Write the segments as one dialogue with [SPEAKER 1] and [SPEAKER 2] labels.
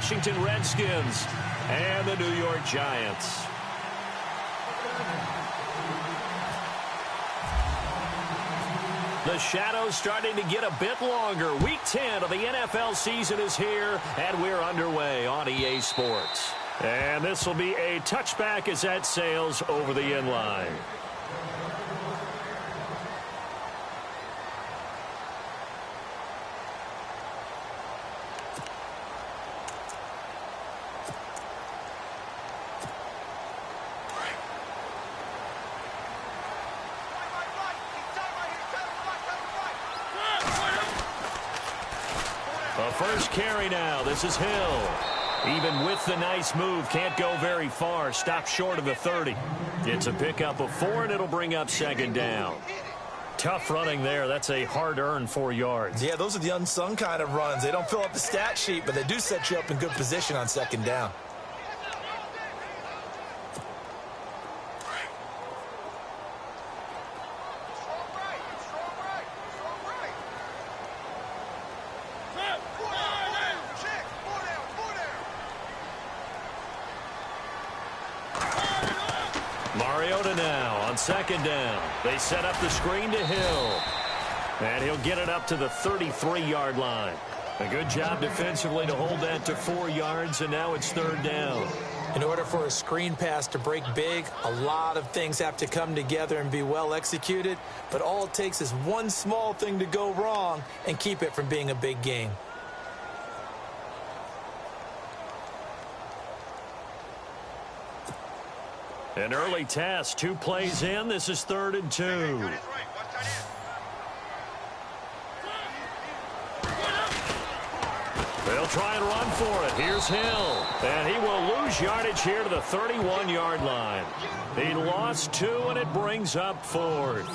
[SPEAKER 1] Washington Redskins and the New York Giants. The shadows starting to get a bit longer. Week 10 of the NFL season is here, and we're underway on EA Sports. And this will be a touchback as that sails over the end line. First carry now. This is Hill. Even with the nice move, can't go very far. Stopped short of the 30. It's a pickup of 4, and it'll bring up second down. Tough running there. That's a hard-earned 4 yards.
[SPEAKER 2] Yeah, those are the unsung kind of runs. They don't fill up the stat sheet, but they do set you up in good position on second down.
[SPEAKER 1] Second down. They set up the screen to Hill. And he'll get it up to the 33-yard line. A good job defensively to hold that to 4 yards, and now it's third down.
[SPEAKER 2] In order for a screen pass to break big, a lot of things have to come together and be well executed, but all it takes is one small thing to go wrong and keep it from being a big game.
[SPEAKER 1] An early test, 2 plays in. This is 3rd and 2. They'll try and run for it. Here's Hill. And he will lose yardage here to the 31-yard line. He lost 2, and it brings up 4th.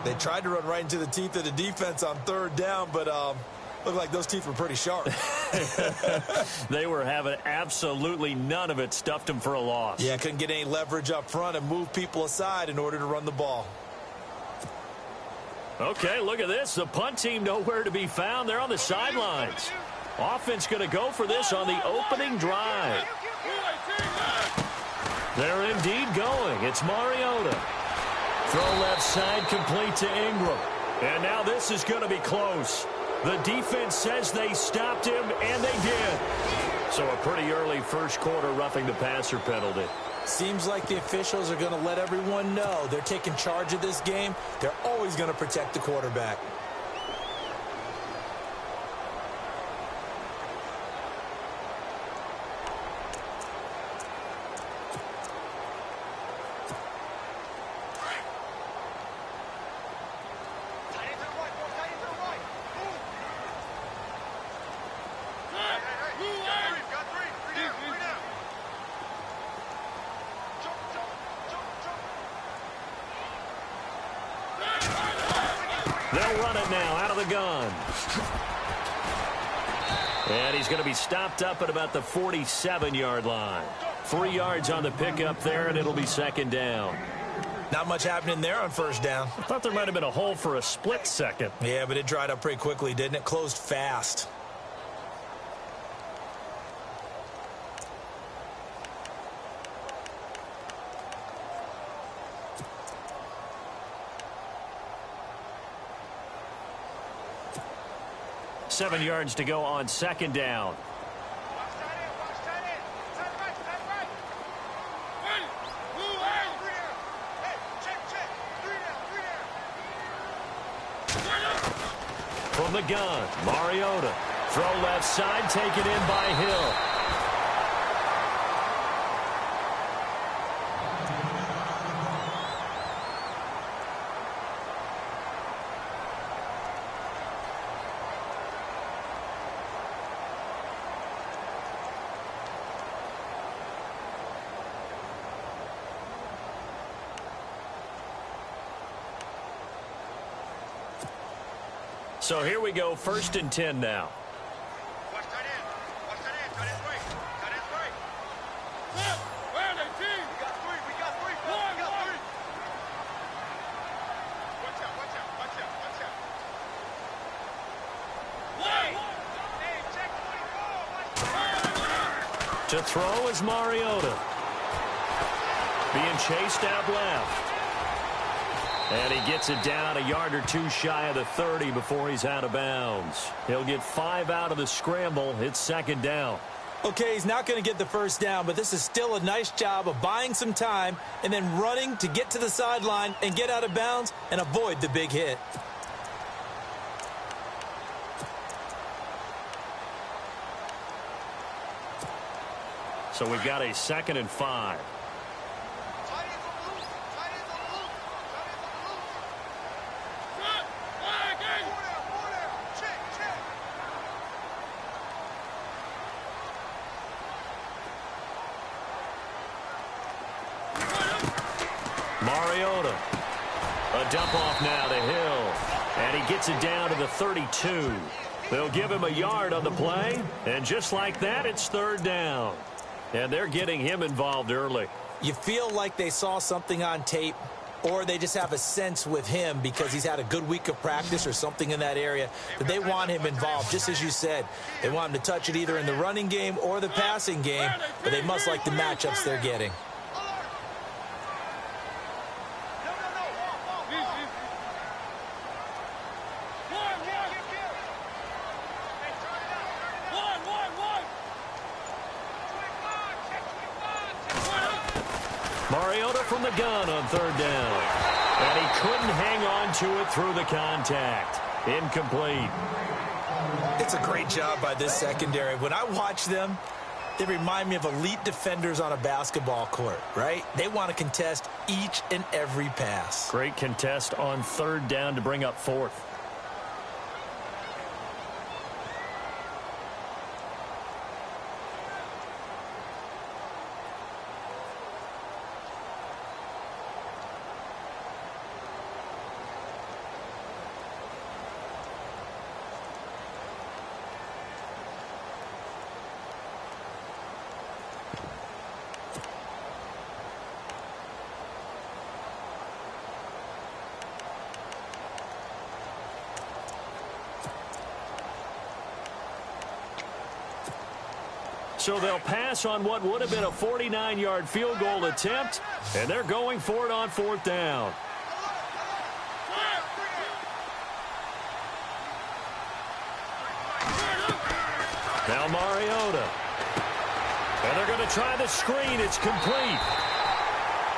[SPEAKER 2] They tried to run right into the teeth of the defense on 3rd down, but looked like those teeth were pretty sharp.
[SPEAKER 1] They were having absolutely none of it. Stuffed them for a loss.
[SPEAKER 2] Yeah, couldn't get any leverage up front and move people aside in order to run the ball.
[SPEAKER 1] Okay, look at this. The punt team nowhere to be found. They're on the sidelines. Offense going to go for this on the opening drive. They're indeed going. It's Mariota. Throw left side complete to Ingram. And now this is going to be close. The defense says they stopped him, and they did. So a pretty early first quarter roughing the passer penalty.
[SPEAKER 2] Seems like the officials are going to let everyone know they're taking charge of this game. They're always going to protect the quarterback.
[SPEAKER 1] They'll run it now out of the gun. And he's going to be stopped up at about the 47-yard line. 3 yards on the pickup there, and it'll be second down.
[SPEAKER 2] Not much happening there on first down.
[SPEAKER 1] I thought there might have been a hole for a split second.
[SPEAKER 2] Yeah, but it dried up pretty quickly, didn't it? Closed fast.
[SPEAKER 1] Seven yards to go on second down. From the gun, Mariota. Throw left side, taken in by Hill. So here we go, 1st and 10 now. To throw is Mariota. Being chased out left. And he gets it down a yard or two shy of the 30 before he's out of bounds. He'll get 5 out of the scramble. It's second down.
[SPEAKER 2] Okay, he's not going to get the first down, but this is still a nice job of buying some time and then running to get to the sideline and get out of bounds and avoid the big hit.
[SPEAKER 1] So we've got a 2nd and 5. Mariota. A dump off now to Hill. And he gets it down to the 32. They'll give him a yard on the play. And just like that, it's 3rd down. And they're getting him involved early.
[SPEAKER 2] You feel like they saw something on tape, or they just have a sense with him because he's had a good week of practice or something in that area that they want him involved, just as you said. They want him to touch it either in the running game or the passing game, but they must like the matchups they're getting.
[SPEAKER 1] Mariota from the gun on 3rd down. And he couldn't hang on to it through the contact. Incomplete.
[SPEAKER 2] It's a great job by this secondary. When I watch them, they remind me of elite defenders on a basketball court, right? They want to contest each and every pass.
[SPEAKER 1] Great contest on 3rd down to bring up 4th. So they'll pass on what would have been a 49-yard field goal attempt, and they're going for it on 4th down. Now Mariota. And they're going to try the screen. It's complete.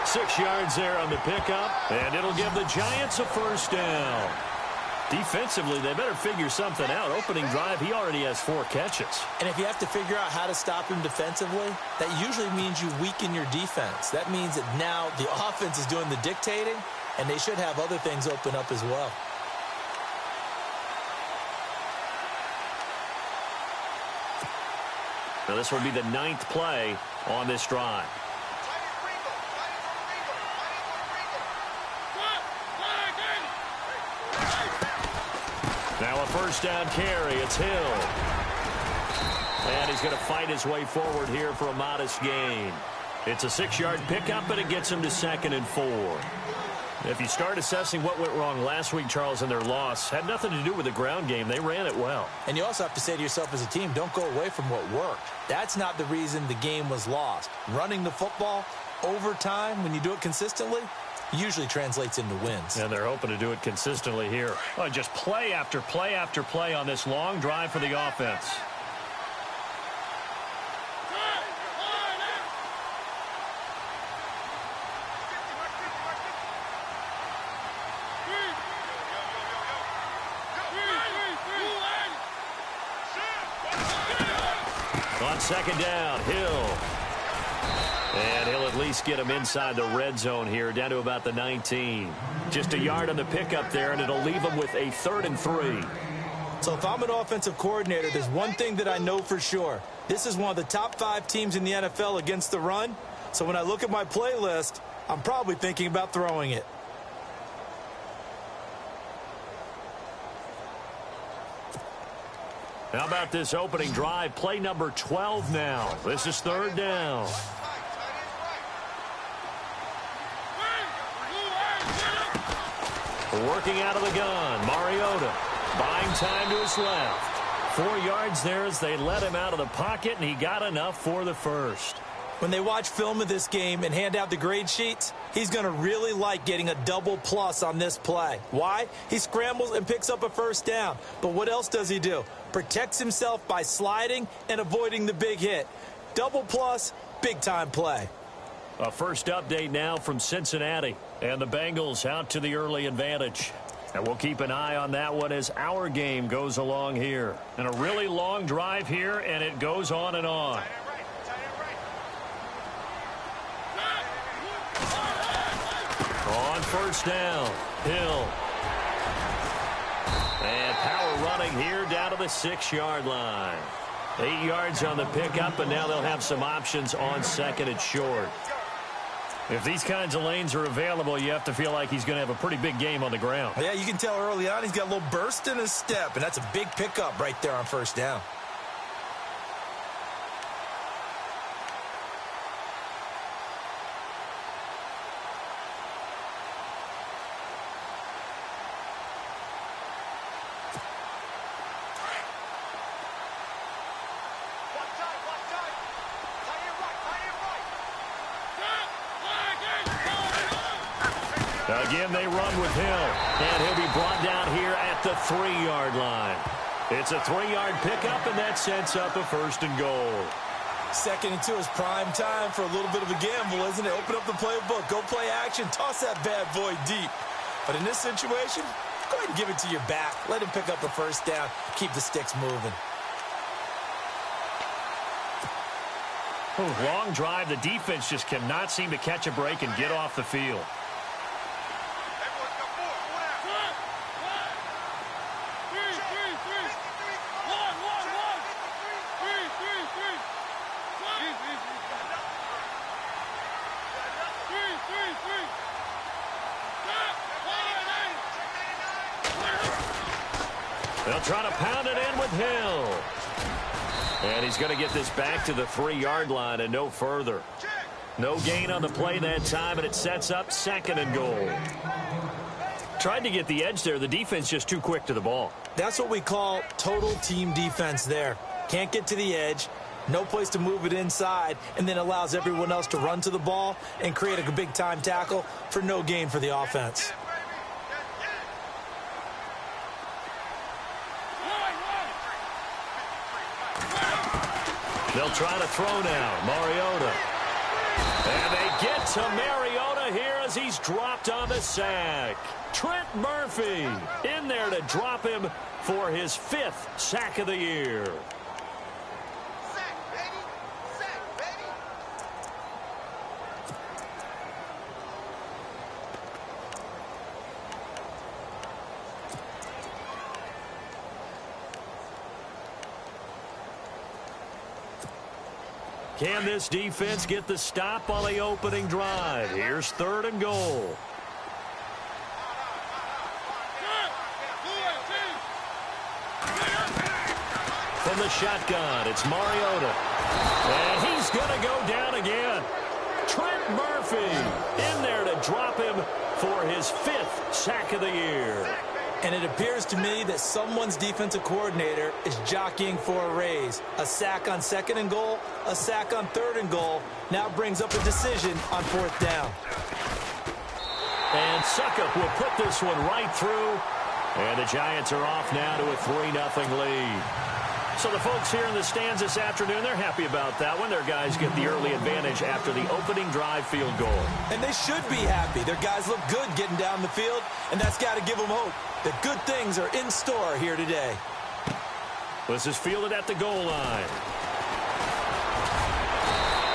[SPEAKER 1] 6 yards there on the pickup, and it'll give the Giants a 1st down. Defensively, they better figure something out. Opening drive, he already has 4 catches.
[SPEAKER 2] And if you have to figure out how to stop him defensively, that usually means you weaken your defense. That means that now the offense is doing the dictating, and they should have other things open up as well.
[SPEAKER 1] Now this will be the 9th play on this drive. Now a 1st down carry. It's Hill. And he's going to fight his way forward here for a modest gain. It's a 6-yard pickup, but it gets him to 2nd and 4. If you start assessing what went wrong last week, Charles, in their loss, had nothing to do with the ground game. They ran it well.
[SPEAKER 2] And you also have to say to yourself as a team, don't go away from what worked. That's not the reason the game was lost. Running the football over time, when you do it consistently, usually translates into wins.
[SPEAKER 1] And they're hoping to do it consistently here. Oh, just play after play after play on this long drive for the offense. On 2nd down, Hill. And he'll at least get him inside the red zone here, down to about the 19. Just a yard on the pickup there, and it'll leave him with a 3rd and 3.
[SPEAKER 2] So if I'm an offensive coordinator, there's one thing that I know for sure. This is one of the top 5 teams in the NFL against the run. So when I look at my play list, I'm probably thinking about throwing it.
[SPEAKER 1] How about this opening drive? Play number 12 now. This is 3rd down. Working out of the gun, Mariota. Buying time to his left. 4 yards there as they let him out of the pocket, and he got enough for the first.
[SPEAKER 2] When they watch film of this game and hand out the grade sheets, he's going to really like getting a double plus on this play. Why? He scrambles and picks up a first down. But what else does he do? Protects himself by sliding and avoiding the big hit. Double plus, big-time play.
[SPEAKER 1] A first update now from Cincinnati, and the Bengals out to the early advantage. And we'll keep an eye on that one as our game goes along here. And a really long drive here, and it goes on and on. On first down, Hill. And power running here down to the 6-yard line. 8 yards on the pickup, and now they'll have some options on second and short. If these kinds of lanes are available, you have to feel like he's going to have a pretty big game on the ground.
[SPEAKER 2] Yeah, you can tell early on he's got a little burst in his step, and that's a big pickup right there on first down.
[SPEAKER 1] Again, they run with Hill, and he'll be brought down here at the 3-yard line. It's a 3-yard pickup, and that sets up a first and goal.
[SPEAKER 2] 2nd and 2 is prime time for a little bit of a gamble, isn't it? Open up the playbook, go play action, toss that bad boy deep. But in this situation, go ahead and give it to your back. Let him pick up a first down, keep the sticks moving.
[SPEAKER 1] Long drive. The defense just cannot seem to catch a break and get off the field. They'll try to pound it in with Hill. And he's going to get this back to the 3-yard line and no further. No gain on the play that time, and it sets up 2nd and goal. Tried to get the edge there. The defense just too quick to the ball.
[SPEAKER 2] That's what we call total team defense there. Can't get to the edge, no place to move it inside, and then allows everyone else to run to the ball and create a big-time tackle for no gain for the offense.
[SPEAKER 1] They'll try to throw now. Mariota. And they get to Mariota here as he's dropped on the sack. Trent Murphy in there to drop him for his 5th sack of the year. Can this defense get the stop on the opening drive? Here's 3rd and goal. From the shotgun, it's Mariota. And he's going to go down again. Trent Murphy in there to drop him for his 5th sack of the year.
[SPEAKER 2] And it appears to me that someone's defensive coordinator is jockeying for a raise. A sack on 2nd and goal, a sack on 3rd and goal. Now brings up a decision on 4th down.
[SPEAKER 1] And Suckup will put this one right through. And the Giants are off now to a 3-0 lead. So the folks here in the stands this afternoon, they're happy about that one. Their guys get the early advantage after the opening drive field goal.
[SPEAKER 2] And they should be happy. Their guys look good getting down the field, and that's got to give them hope that good things are in store here today.
[SPEAKER 1] This is fielded at the goal line.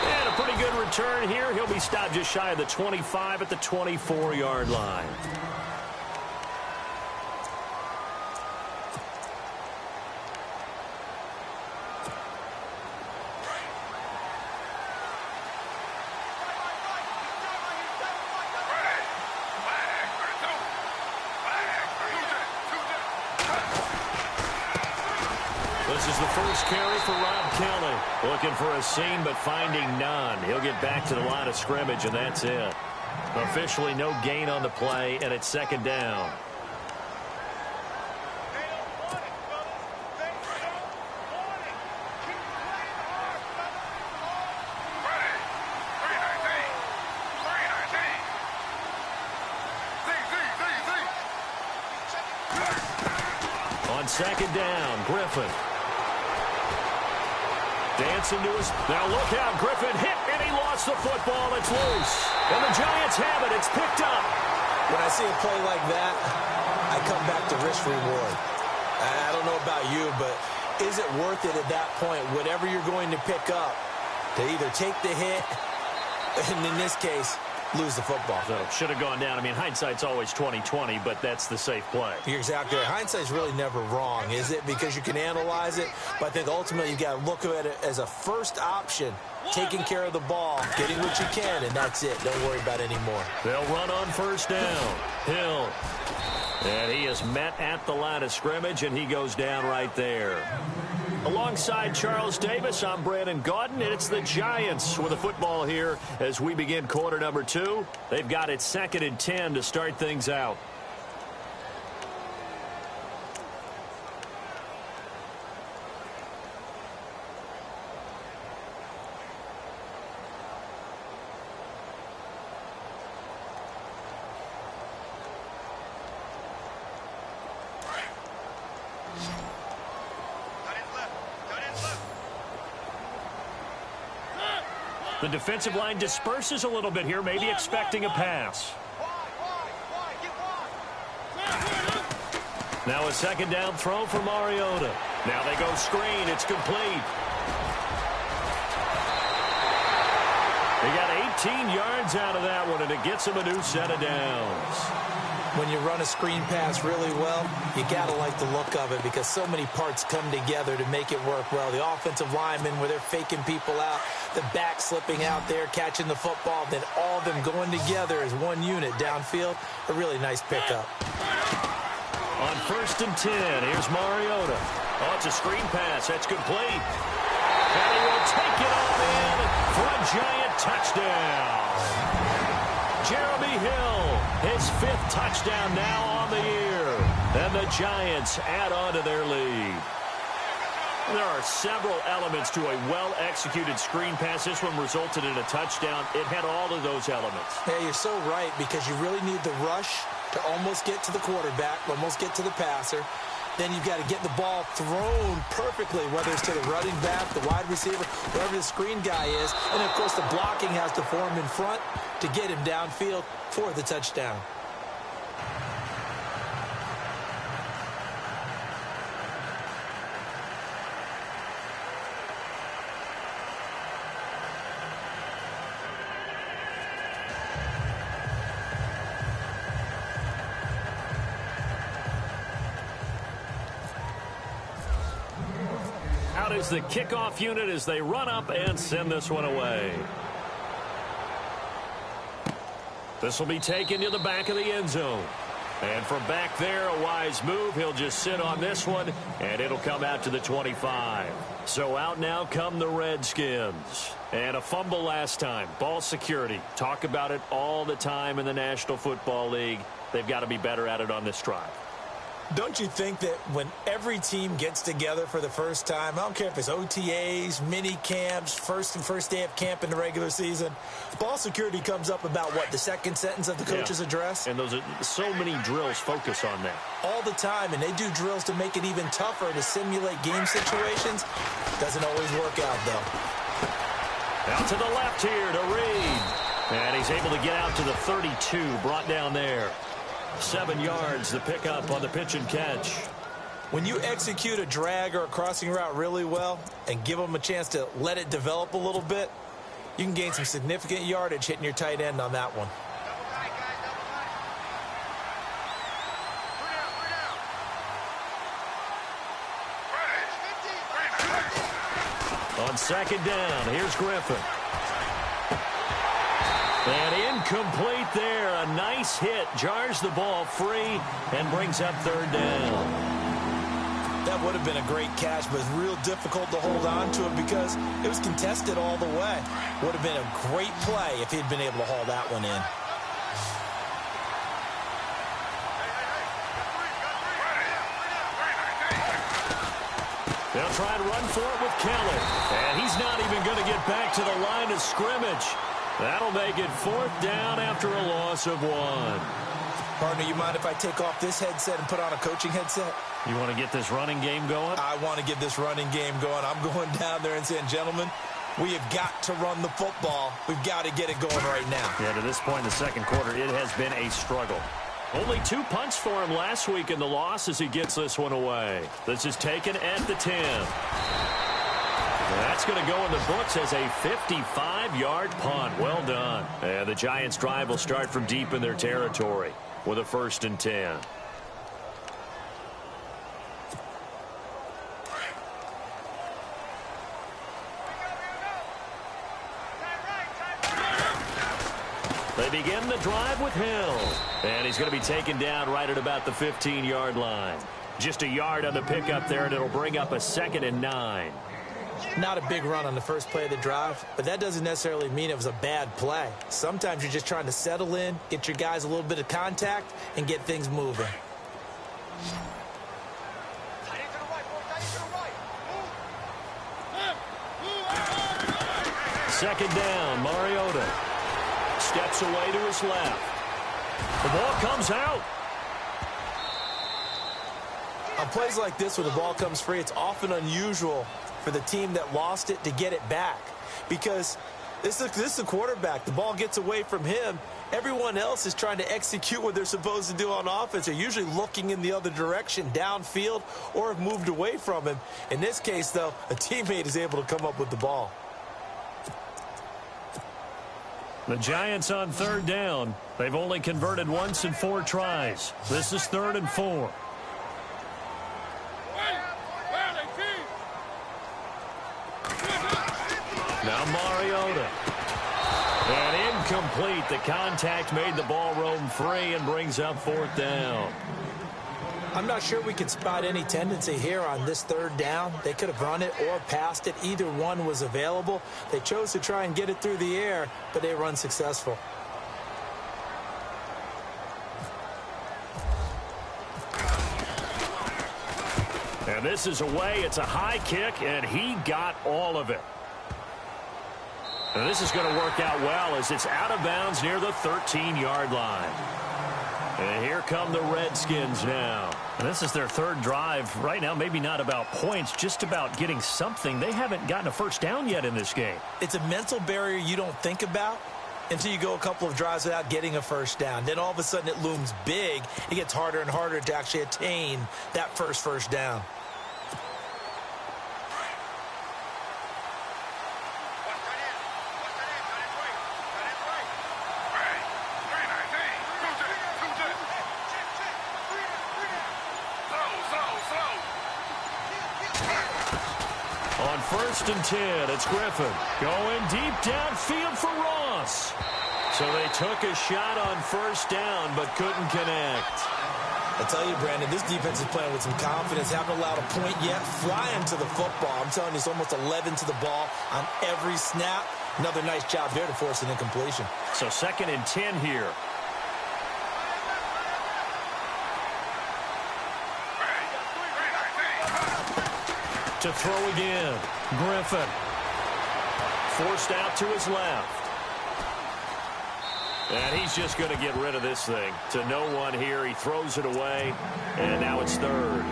[SPEAKER 1] And a pretty good return here. He'll be stopped just shy of the 25 at the 24-yard line. This is the first carry for Rob Kelly. Looking for a seam, but finding none. He'll get back to the line of scrimmage, and that's it. Officially no gain on the play, and it's 2nd down. On second down, Griffin. Dancing to his... Now look out, Griffin hit, and he lost the football. It's loose. And the Giants have it. It's picked up.
[SPEAKER 2] When I see a play like that, I come back to risk reward. I don't know about you, but is it worth it at that point, whatever you're going to pick up, to either take the hit, and in this case, lose the football?
[SPEAKER 1] So should have gone down. I mean, hindsight's always 20/20, but that's the safe play.
[SPEAKER 2] You're exactly right. Hindsight's really never wrong, is it? Because you can analyze it, but I think ultimately you got to look at it as a first option, taking care of the ball, getting what you can, and that's it. Don't worry about it anymore.
[SPEAKER 1] They'll run on first down. Hill. And he is met at the line of scrimmage, and he goes down right there. Alongside Charles Davis, I'm Brandon Gaudin, and it's the Giants with the football here as we begin quarter number 2. They've got it 2nd and 10 to start things out. The defensive line disperses a little bit here, maybe expecting a pass. Now a second down throw for Mariota. Now they go screen. It's complete. They got 18 yards out of that one, and it gets them a new set of downs.
[SPEAKER 2] When you run a screen pass really well, you got to like the look of it because so many parts come together to make it work well. The offensive linemen, where they're faking people out, the back slipping out there, catching the football, then all of them going together as one unit downfield. A really nice pickup.
[SPEAKER 1] On 1st and 10, here's Mariota. Oh, it's a screen pass. That's complete. And he will take it all in for a Giant touchdown. Jeremy Hill, his 5th touchdown now on the year. And the Giants add on to their lead. There are several elements to a well-executed screen pass. This one resulted in a touchdown. It had all of those elements.
[SPEAKER 2] Yeah, you're so right because you really need the rush to almost get to the quarterback, almost get to the passer. Then you've got to get the ball thrown perfectly, whether it's to the running back, the wide receiver, wherever the screen guy is. And, of course, the blocking has to form in front to get him downfield for the touchdown.
[SPEAKER 1] Out is the kickoff unit as they run up and send this one away. This will be taken to the back of the end zone. And from back there, a wise move. He'll just sit on this one, and it'll come out to the 25. So out now come the Redskins. And a fumble last time. Ball security. Talk about it all the time in the National Football League. They've got to be better at it on this drive.
[SPEAKER 2] Don't you think that when every team gets together for the first time, I don't care if it's OTAs, mini camps, first day of camp in the regular season, ball security comes up about, what, the second sentence of the coach's address?
[SPEAKER 1] And those are so many drills focus on that.
[SPEAKER 2] All the time, and they do drills to make it even tougher to simulate game situations. Doesn't always work out, though.
[SPEAKER 1] Out to the left here to Reed. And he's able to get out to the 32, brought down there. 7 yards, the pickup on the pitch and catch.
[SPEAKER 2] When you execute a drag or a crossing route really well and give them a chance to let it develop a little bit, you can gain some significant yardage hitting your tight end on that one.
[SPEAKER 1] On second down, here's Griffin. And incomplete there. A nice hit. Jars the ball free and brings up 3rd down.
[SPEAKER 2] That would have been a great catch, but it's real difficult to hold on to it because it was contested all the way. Would have been a great play if he'd been able to haul that one in. They'll try and run for it with Kelly. And he's not even going to get back to the line of scrimmage.
[SPEAKER 1] That'll make it 4th down after a loss of 1.
[SPEAKER 2] Partner, you mind if I take off this headset and put on a coaching headset?
[SPEAKER 1] You want to get this running game going?
[SPEAKER 2] I want to get this running game going. I'm going down there and saying, gentlemen, we have got to run the football. We've got to get it going right now.
[SPEAKER 1] Yeah, to this point in the second quarter, it has been a struggle. Only 2 punts for him last week in the loss as he gets this one away. This is taken at the 10. That's going to go in the books as a 55-yard punt. Well done. And the Giants' drive will start from deep in their territory with a 1st and 10. They begin the drive with Hill. And he's going to be taken down right at about the 15-yard line. Just a yard on the pickup there, and it'll bring up a 2nd and 9.
[SPEAKER 2] Not a big run on the first play of the drive, but that doesn't necessarily mean it was a bad play. Sometimes you're just trying to settle in, get your guys a little bit of contact, and get things moving.
[SPEAKER 1] Second down, Mariota steps away to his left. The ball comes out.
[SPEAKER 2] On plays like this where the ball comes free, it's often unusual for the team that lost it to get it back, because this is a quarterback. The ball gets away from him. Everyone else is trying to execute what they're supposed to do on offense. They're usually looking in the other direction, downfield, or have moved away from him. In this case, though, a teammate is able to come up with the ball.
[SPEAKER 1] The Giants on 3rd down. They've only converted once in 4 tries. This is 3rd and 4. Now Mariota. And incomplete. The contact made the ball roam free and brings up 4th down.
[SPEAKER 2] I'm not sure we could spot any tendency here on this 3rd down. They could have run it or passed it. Either one was available. They chose to try and get it through the air, but they were unsuccessful.
[SPEAKER 1] And this is away. It's a high kick, and he got all of it. And this is going to work out well as it's out of bounds near the 13-yard line. And here come the Redskins now. And this is their 3rd drive. Right now, maybe not about points, just about getting something. They haven't gotten a 1st down yet in this game.
[SPEAKER 2] It's a mental barrier you don't think about until you go a couple of drives without getting a 1st down. Then all of a sudden it looms big. It gets harder and harder to actually attain that first down.
[SPEAKER 1] On 1st and 10, it's Griffin going deep downfield for Ross. So they took a shot on 1st down but couldn't connect.
[SPEAKER 2] I tell you, Brandon, this defense is playing with some confidence. Haven't allowed a point yet. Flying to the football. I'm telling you, it's almost 11 to the ball on every snap. Another nice job there to force an incompletion.
[SPEAKER 1] So 2nd and 10 here. To throw again. Griffin. Forced out to his left. And he's just going to get rid of this thing. To no one here. He throws it away. And now it's 3rd.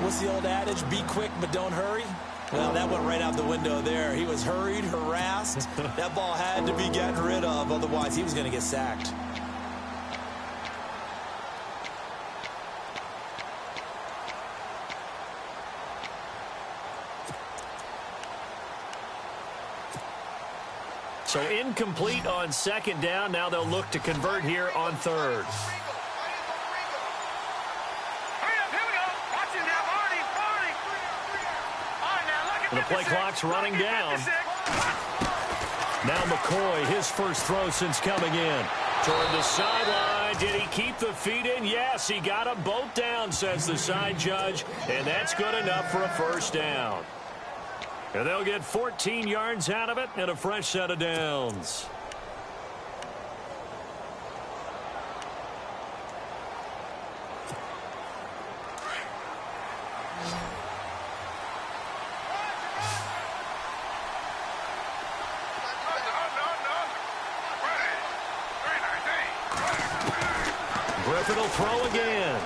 [SPEAKER 2] What's the old adage? Be quick, but don't hurry. Well, that went right out the window there. He was hurried, harassed. That ball had to be gotten rid of. Otherwise, he was going to get sacked.
[SPEAKER 1] So incomplete on 2nd down. Now they'll look to convert here on 3rd. The play clock's running down. Now McCoy, his first throw since coming in. Toward the sideline. Did he keep the feet in? Yes, he got them both down, says the side judge. And that's good enough for a 1st down. And they'll get 14 yards out of it and a fresh set of downs. Griffin will throw again.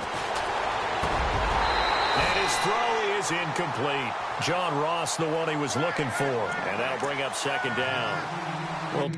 [SPEAKER 1] And his throw is incomplete. John Ross, the one he was looking for. And that'll bring up second down. Well,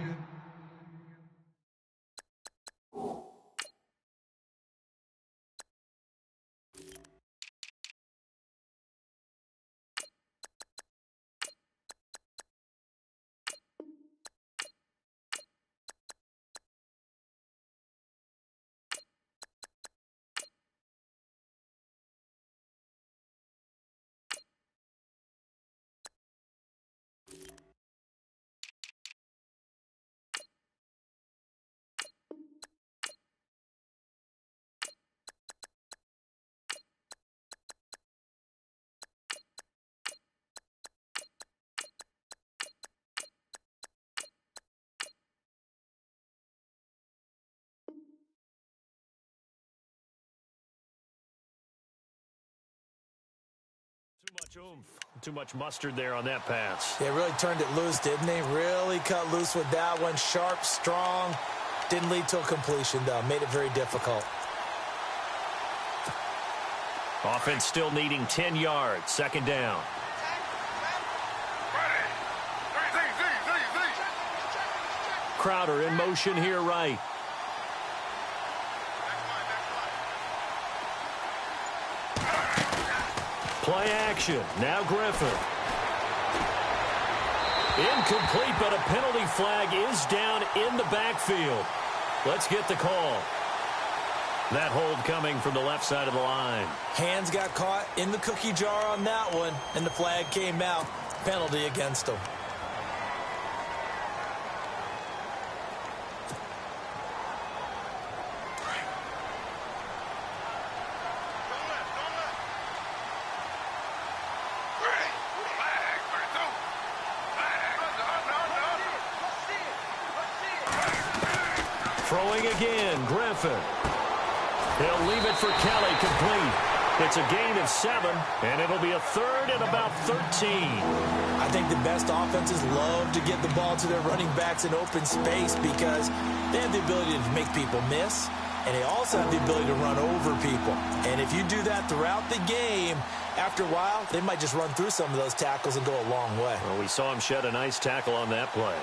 [SPEAKER 1] too much oomph, too much mustard there on that pass.
[SPEAKER 2] They really turned it loose, didn't they? Really cut loose with that one. Sharp, strong. Didn't lead to a completion, though. Made it very difficult.
[SPEAKER 1] Offense still needing 10 yards. Second down. Crowder in motion here right. Play action. Now Griffin. Incomplete, but a penalty flag is down in the backfield. Let's get the call. That hold coming from the left side of the line.
[SPEAKER 2] Hands got caught in the cookie jar on that one, and the flag came out. Penalty against him.
[SPEAKER 1] Throwing again, Griffin. He'll leave it for Kelly, complete. It's a gain of 7, and it'll be a third and about 13.
[SPEAKER 2] I think the best offenses love to get the ball to their running backs in open space because they have the ability to make people miss, and they also have the ability to run over people. And if you do that throughout the game, after a while, they might just run through some of those tackles and go a long way.
[SPEAKER 1] Well, we saw him shed a nice tackle on that play.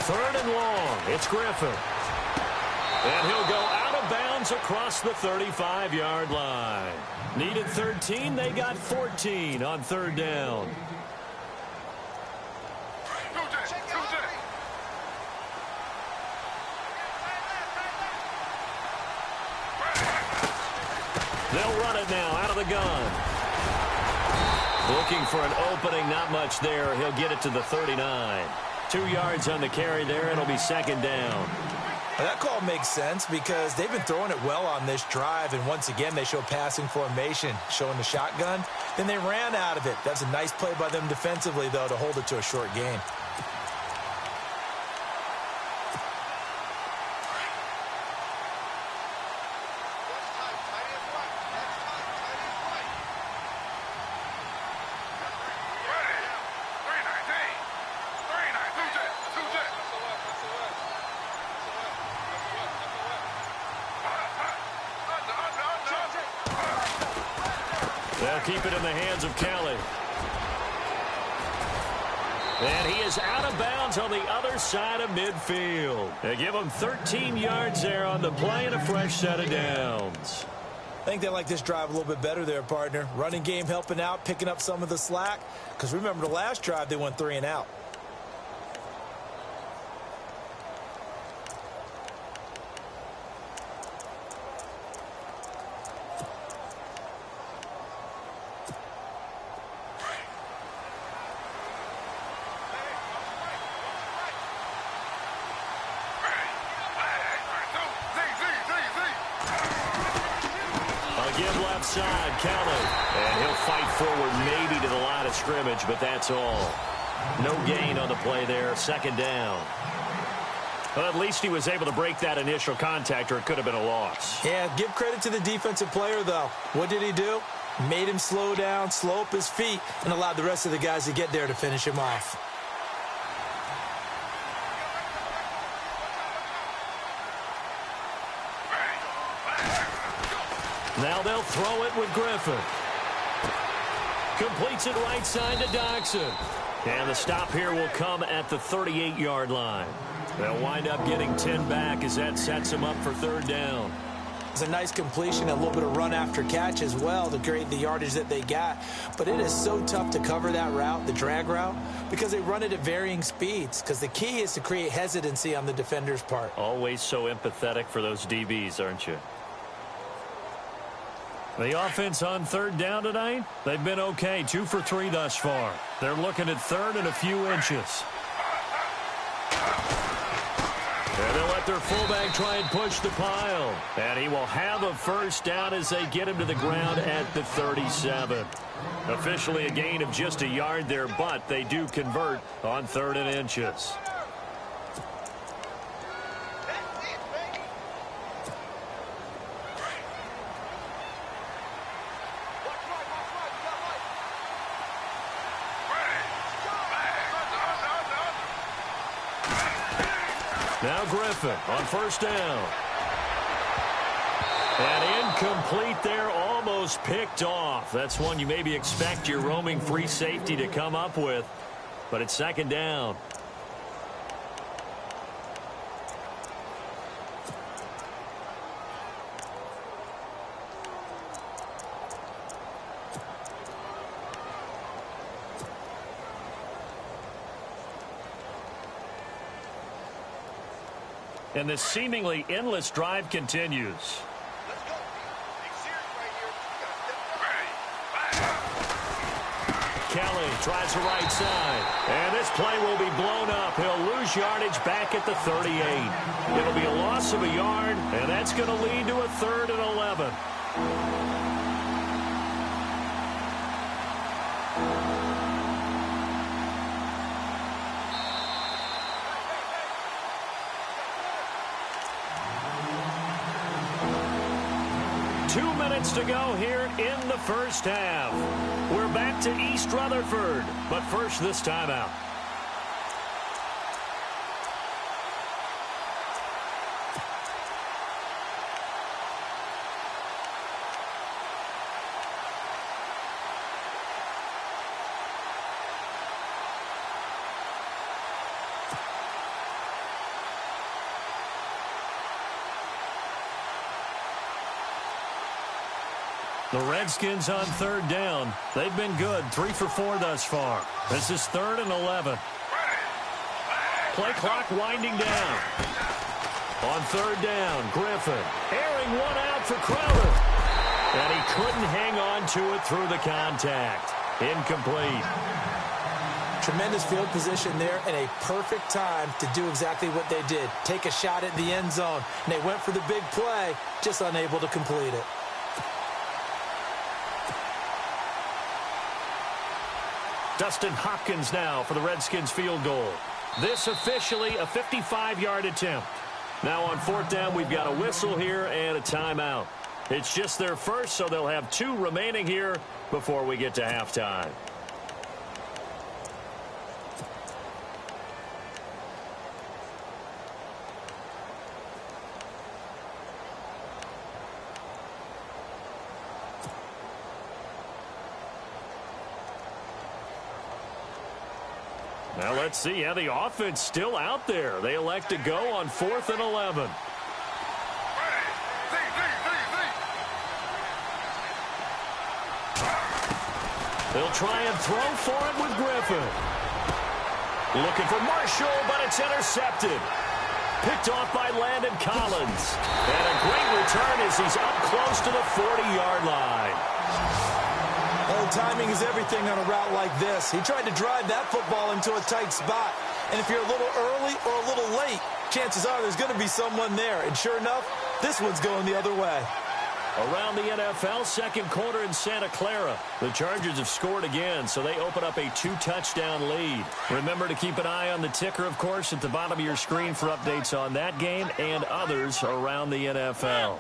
[SPEAKER 1] Third and long. It's Griffin. And he'll go out of bounds across the 35-yard line. Needed 13. They got 14 on third down. They'll run it now out of the gun. Looking for an opening. Not much there. He'll get it to the 39. 2 yards on the carry there. It'll be second down.
[SPEAKER 2] Well, that call makes sense because they've been throwing it well on this drive, and once again they show passing formation, showing the shotgun. Then they ran out of it. That's a nice play by them defensively, though, to hold it to a short gain.
[SPEAKER 1] They'll keep it in the hands of Kelly. And he is out of bounds on the other side of midfield. They give him 13 yards there on the play and a fresh set of downs.
[SPEAKER 2] I think they like this drive a little bit better there, partner. Running game helping out, picking up some of the slack. Because remember the last drive, they went 3 and out.
[SPEAKER 1] Give left side, Kelly. And he'll fight forward maybe to the line of scrimmage, but that's all. No gain on the play there. Second down. Well, at least he was able to break that initial contact, or it could have been a loss.
[SPEAKER 2] Yeah, give credit to the defensive player, though. What did he do? Made him slow down, slow up his feet, and allowed the rest of the guys to get there to finish him off.
[SPEAKER 1] Now they'll throw it with Griffin. Completes it right side to Doxson. And the stop here will come at the 38-yard line. They'll wind up getting 10 back as that sets them up for third down.
[SPEAKER 2] It's a nice completion, a little bit of run after catch as well to create the yardage that they got. But it is so tough to cover that route, the drag route, because they run it at varying speeds. Because the key is to create hesitancy on the defender's part.
[SPEAKER 1] Always so empathetic for those DBs, aren't you? The offense on third down tonight, they've been okay, 2 for 3 thus far. They're looking at third and a few inches. And they'll let their fullback try and push the pile. And he will have a first down as they get him to the ground at the 37. Officially a gain of just a yard there, but they do convert on third and inches. Now Griffin on first down. And incomplete there, almost picked off. That's one you maybe expect your roaming free safety to come up with. But it's second down. And this seemingly endless drive continues. Kelly tries the right side. And this play will be blown up. He'll lose yardage back at the 38. It'll be a loss of a yard, and that's going to lead to a 3rd and 11. To go here in the first half. We're back to East Rutherford, but first this timeout. The Redskins on third down. They've been good, 3 for 4 thus far. This is 3rd and 11. Play clock winding down. On third down, Griffin airing one out for Crowder. And he couldn't hang on to it through the contact. Incomplete.
[SPEAKER 2] Tremendous field position there and a perfect time to do exactly what they did. Take a shot at the end zone. And they went for the big play, just unable to complete it.
[SPEAKER 1] Dustin Hopkins now for the Redskins field goal. This officially a 55-yard attempt. Now on fourth down, we've got a whistle here and a timeout. It's just their first, so they'll have 2 remaining here before we get to halftime. Now let's see how the offense still out there. They elect to go on 4th and 11. They'll try and throw for it with Griffin. Looking for Marshall, but it's intercepted. Picked off by Landon Collins. And a great return as he's up close to the 40-yard line.
[SPEAKER 2] Oh, timing is everything on a route like this. He tried to drive that football into a tight spot. And if you're a little early or a little late, chances are there's going to be someone there. And sure enough, this one's going the other way.
[SPEAKER 1] Around the NFL, second quarter in Santa Clara. The Chargers have scored again, so they open up a 2-touchdown lead. Remember to keep an eye on the ticker, of course, at the bottom of your screen for updates on that game and others around the NFL.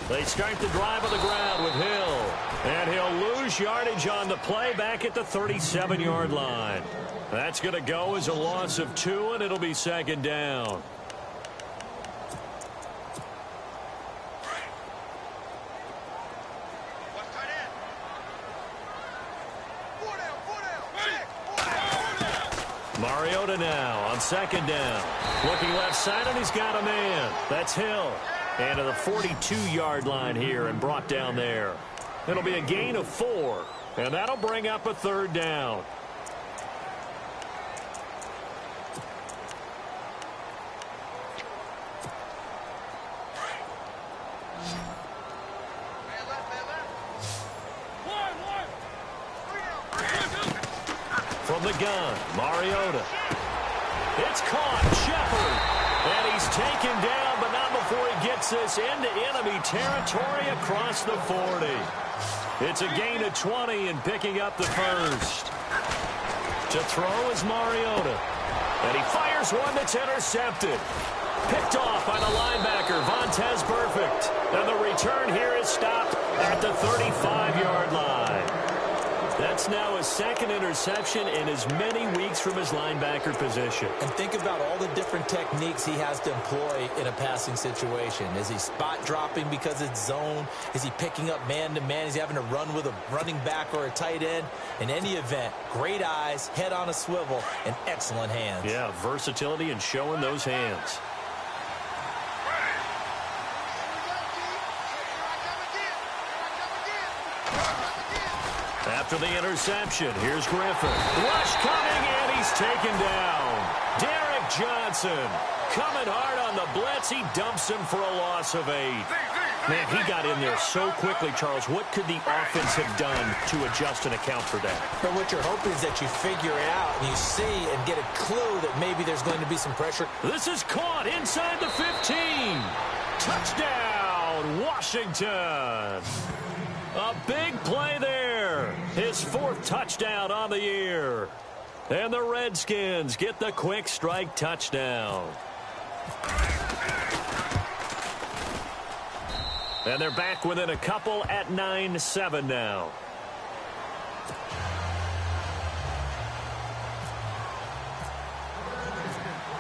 [SPEAKER 1] They start the drive on the ground with Hill. And he'll lose yardage on the play back at the 37-yard line. That's going to go as a loss of 2, and it'll be second down. Mariota now on second down. Looking left side, and he's got a man. That's Hill. And to the 42-yard line here and brought down there. It'll be a gain of 4, and that'll bring up a third down. From the gun, Mariota. It's caught, Shepard. And he's taken down, but not before he gets this into enemy territory across the 40. It's a gain of 20 and picking up the first. To throw is Mariota. And he fires one that's intercepted. Picked off by the linebacker, Vontaze Burfict. And the return here is stopped at the 35-yard line. That's now his second interception in as many weeks from his linebacker position.
[SPEAKER 2] And think about all the different techniques he has to employ in a passing situation. Is he spot dropping because it's zone? Is he picking up man-to-man? Is he having to run with a running back or a tight end? In any event, great eyes, head on a swivel, and excellent hands.
[SPEAKER 1] Yeah, versatility and showing those hands. After the interception, here's Griffin. Rush coming, and he's taken down. Derek Johnson coming hard on the blitz. He dumps him for a loss of 8. Man, he got in there so quickly, Charles. What could the offense have done to adjust and account for that?
[SPEAKER 2] But what you're hoping is that you figure it out and you see and get a clue that maybe there's going to be some pressure.
[SPEAKER 1] This is caught inside the 15. Touchdown, Washington. A big play there. His 4th touchdown on the year. And the Redskins get the quick strike touchdown. And they're back within a couple at 9-7 now.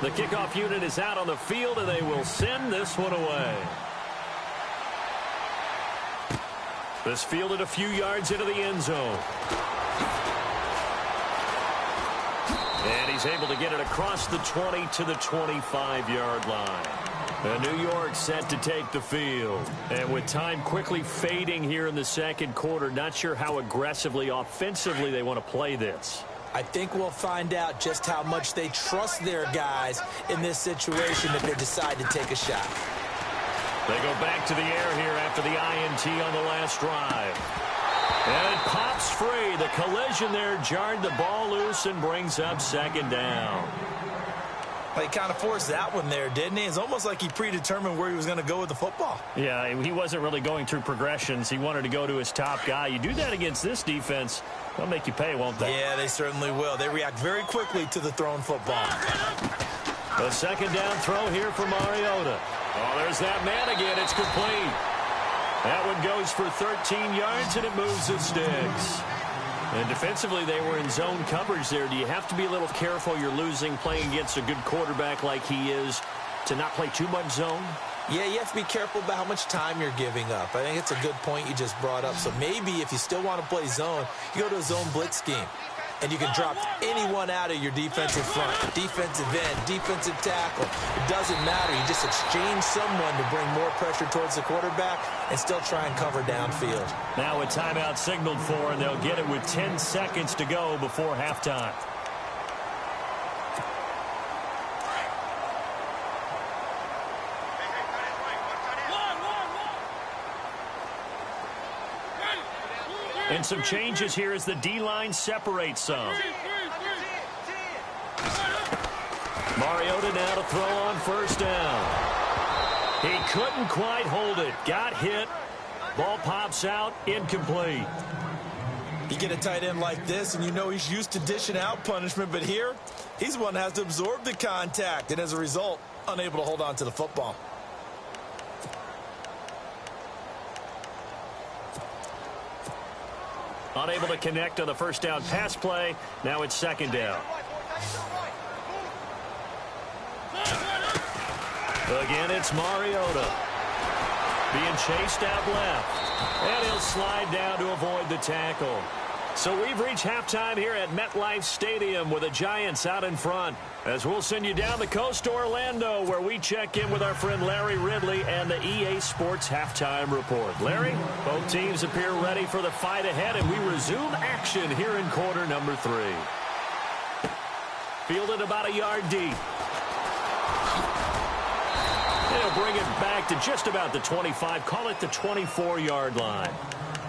[SPEAKER 1] The kickoff unit is out on the field, and they will send this one away. This fielded a few yards into the end zone. And he's able to get it across the 20 to the 25-yard line. And New York set to take the field. And with time quickly fading here in the second quarter, not sure how aggressively, offensively they want to play this.
[SPEAKER 2] I think we'll find out just how much they trust their guys in this situation if they decide to take a shot.
[SPEAKER 1] They go back to the air here after the INT on the last drive. And it pops free. The collision there jarred the ball loose and brings up second down.
[SPEAKER 2] He kind of forced that one there, didn't he? It's almost like he predetermined where he was going to go with the football.
[SPEAKER 1] Yeah, he wasn't really going through progressions. He wanted to go to his top guy. You do that against this defense, they'll make you pay, won't they?
[SPEAKER 2] Yeah, they certainly will. They react very quickly to the thrown football.
[SPEAKER 1] A second down throw here for Mariota. Oh, there's that man again. It's complete. That one goes for 13 yards, and it moves the sticks. And defensively, they were in zone coverage there. Do you have to be a little careful? You're losing playing against a good quarterback like he is to not play too much zone?
[SPEAKER 2] Yeah, you have to be careful about how much time you're giving up. I think it's a good point you just brought up. So maybe if you still want to play zone, you go to a zone blitz scheme. And you can drop anyone out of your defensive front, defensive end, defensive tackle. It doesn't matter. You just exchange someone to bring more pressure towards the quarterback and still try and cover downfield.
[SPEAKER 1] Now a timeout signaled for, and they'll get it with 10 seconds to go before halftime. And some changes here as the D-line separates some. Mariota now to throw on first down. He couldn't quite hold it. Got hit. Ball pops out. Incomplete.
[SPEAKER 2] You get a tight end like this, and you know he's used to dishing out punishment. But here, he's the one that has to absorb the contact. And as a result, unable to hold on to the football.
[SPEAKER 1] Unable to connect on the first down pass play. Now it's second down. Again, it's Mariota. Being chased out left. And he'll slide down to avoid the tackle. So we've reached halftime here at MetLife Stadium with the Giants out in front. As we'll send you down the coast to Orlando, where we check in with our friend Larry Ridley and the EA Sports Halftime Report. Larry, both teams appear ready for the fight ahead, and we resume action here in quarter number 3. Fielded about a yard deep. They'll bring it back to just about the 25, call it the 24-yard line.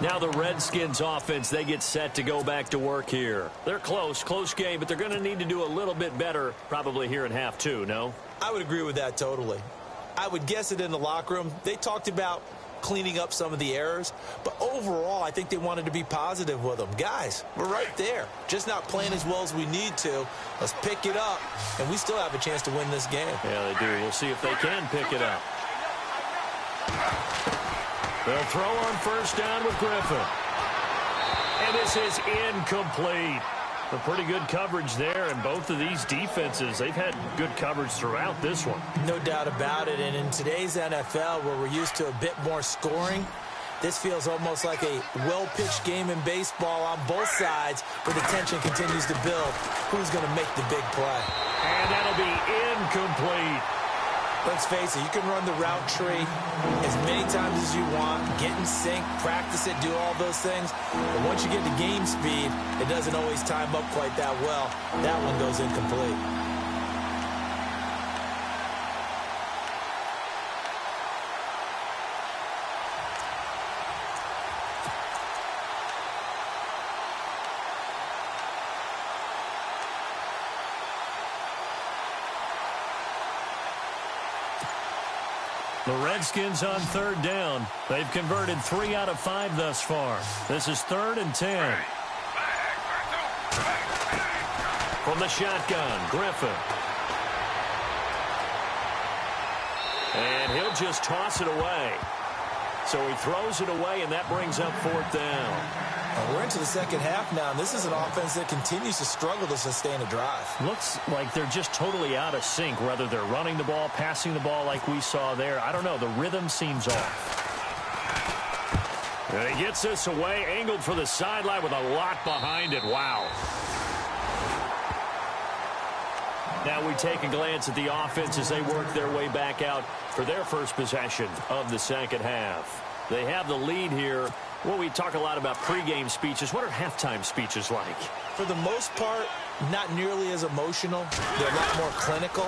[SPEAKER 1] Now the Redskins offense, they get set to go back to work here. They're close game, but they're going to need to do a little bit better probably here in half 2, no?
[SPEAKER 2] I would agree with that totally. I would guess it in the locker room. They talked about cleaning up some of the errors, but overall I think they wanted to be positive with them. Guys, we're right there. Just not playing as well as we need to. Let's pick it up, and we still have a chance to win this game.
[SPEAKER 1] Yeah, they do. We'll see if they can pick it up. They'll throw on first down with Griffin. And this is incomplete. A pretty good coverage there, and both of these defenses, they've had good coverage throughout this one.
[SPEAKER 2] No doubt about it, and in today's NFL, where we're used to a bit more scoring, this feels almost like a well-pitched game in baseball on both sides, where the tension continues to build. Who's going to make the big play?
[SPEAKER 1] And that'll be incomplete.
[SPEAKER 2] Let's face it, you can run the route tree as many times as you want, get in sync, practice it, do all those things. But once you get to game speed, it doesn't always time up quite that well. That one goes incomplete.
[SPEAKER 1] The Redskins on third down. They've converted 3 out of 5 thus far. This is 3rd and 10. From the shotgun, Griffin. And he'll just toss it away. So he throws it away, and that brings up 4th down.
[SPEAKER 2] We're into the second half now, and this is an offense that continues to struggle to sustain a drive.
[SPEAKER 1] Looks like they're just totally out of sync, whether they're running the ball, passing the ball like we saw there. I don't know. The rhythm seems off. And he gets this away, angled for the sideline with a lot behind it. Wow. Now we take a glance at the offense as they work their way back out for their first possession of the second half. They have the lead here. Well, we talk a lot about pregame speeches. What are halftime speeches like?
[SPEAKER 2] For the most part, not nearly as emotional. They're a lot more clinical.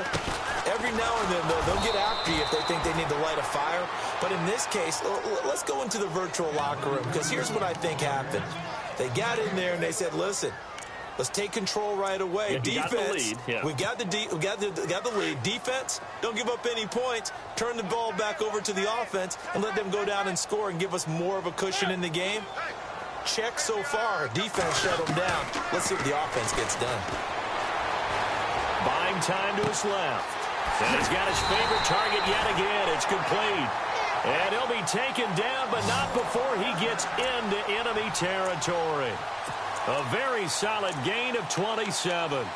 [SPEAKER 2] Every now and then, they'll get after you if they think they need to light a fire. But in this case, let's go into the virtual locker room, because here's what I think happened. They got in there and they said, listen, let's take control right away.
[SPEAKER 1] Yeah,
[SPEAKER 2] defense,
[SPEAKER 1] we got
[SPEAKER 2] the lead. Defense, don't give up any points. Turn the ball back over to the offense and let them go down and score and give us more of a cushion in the game. Check so far. Defense shut them down. Let's see what the offense gets done.
[SPEAKER 1] Buying time to his left. And he's got his favorite target yet again. It's complete. And he'll be taken down, but not before he gets into enemy territory. A very solid gain of 27.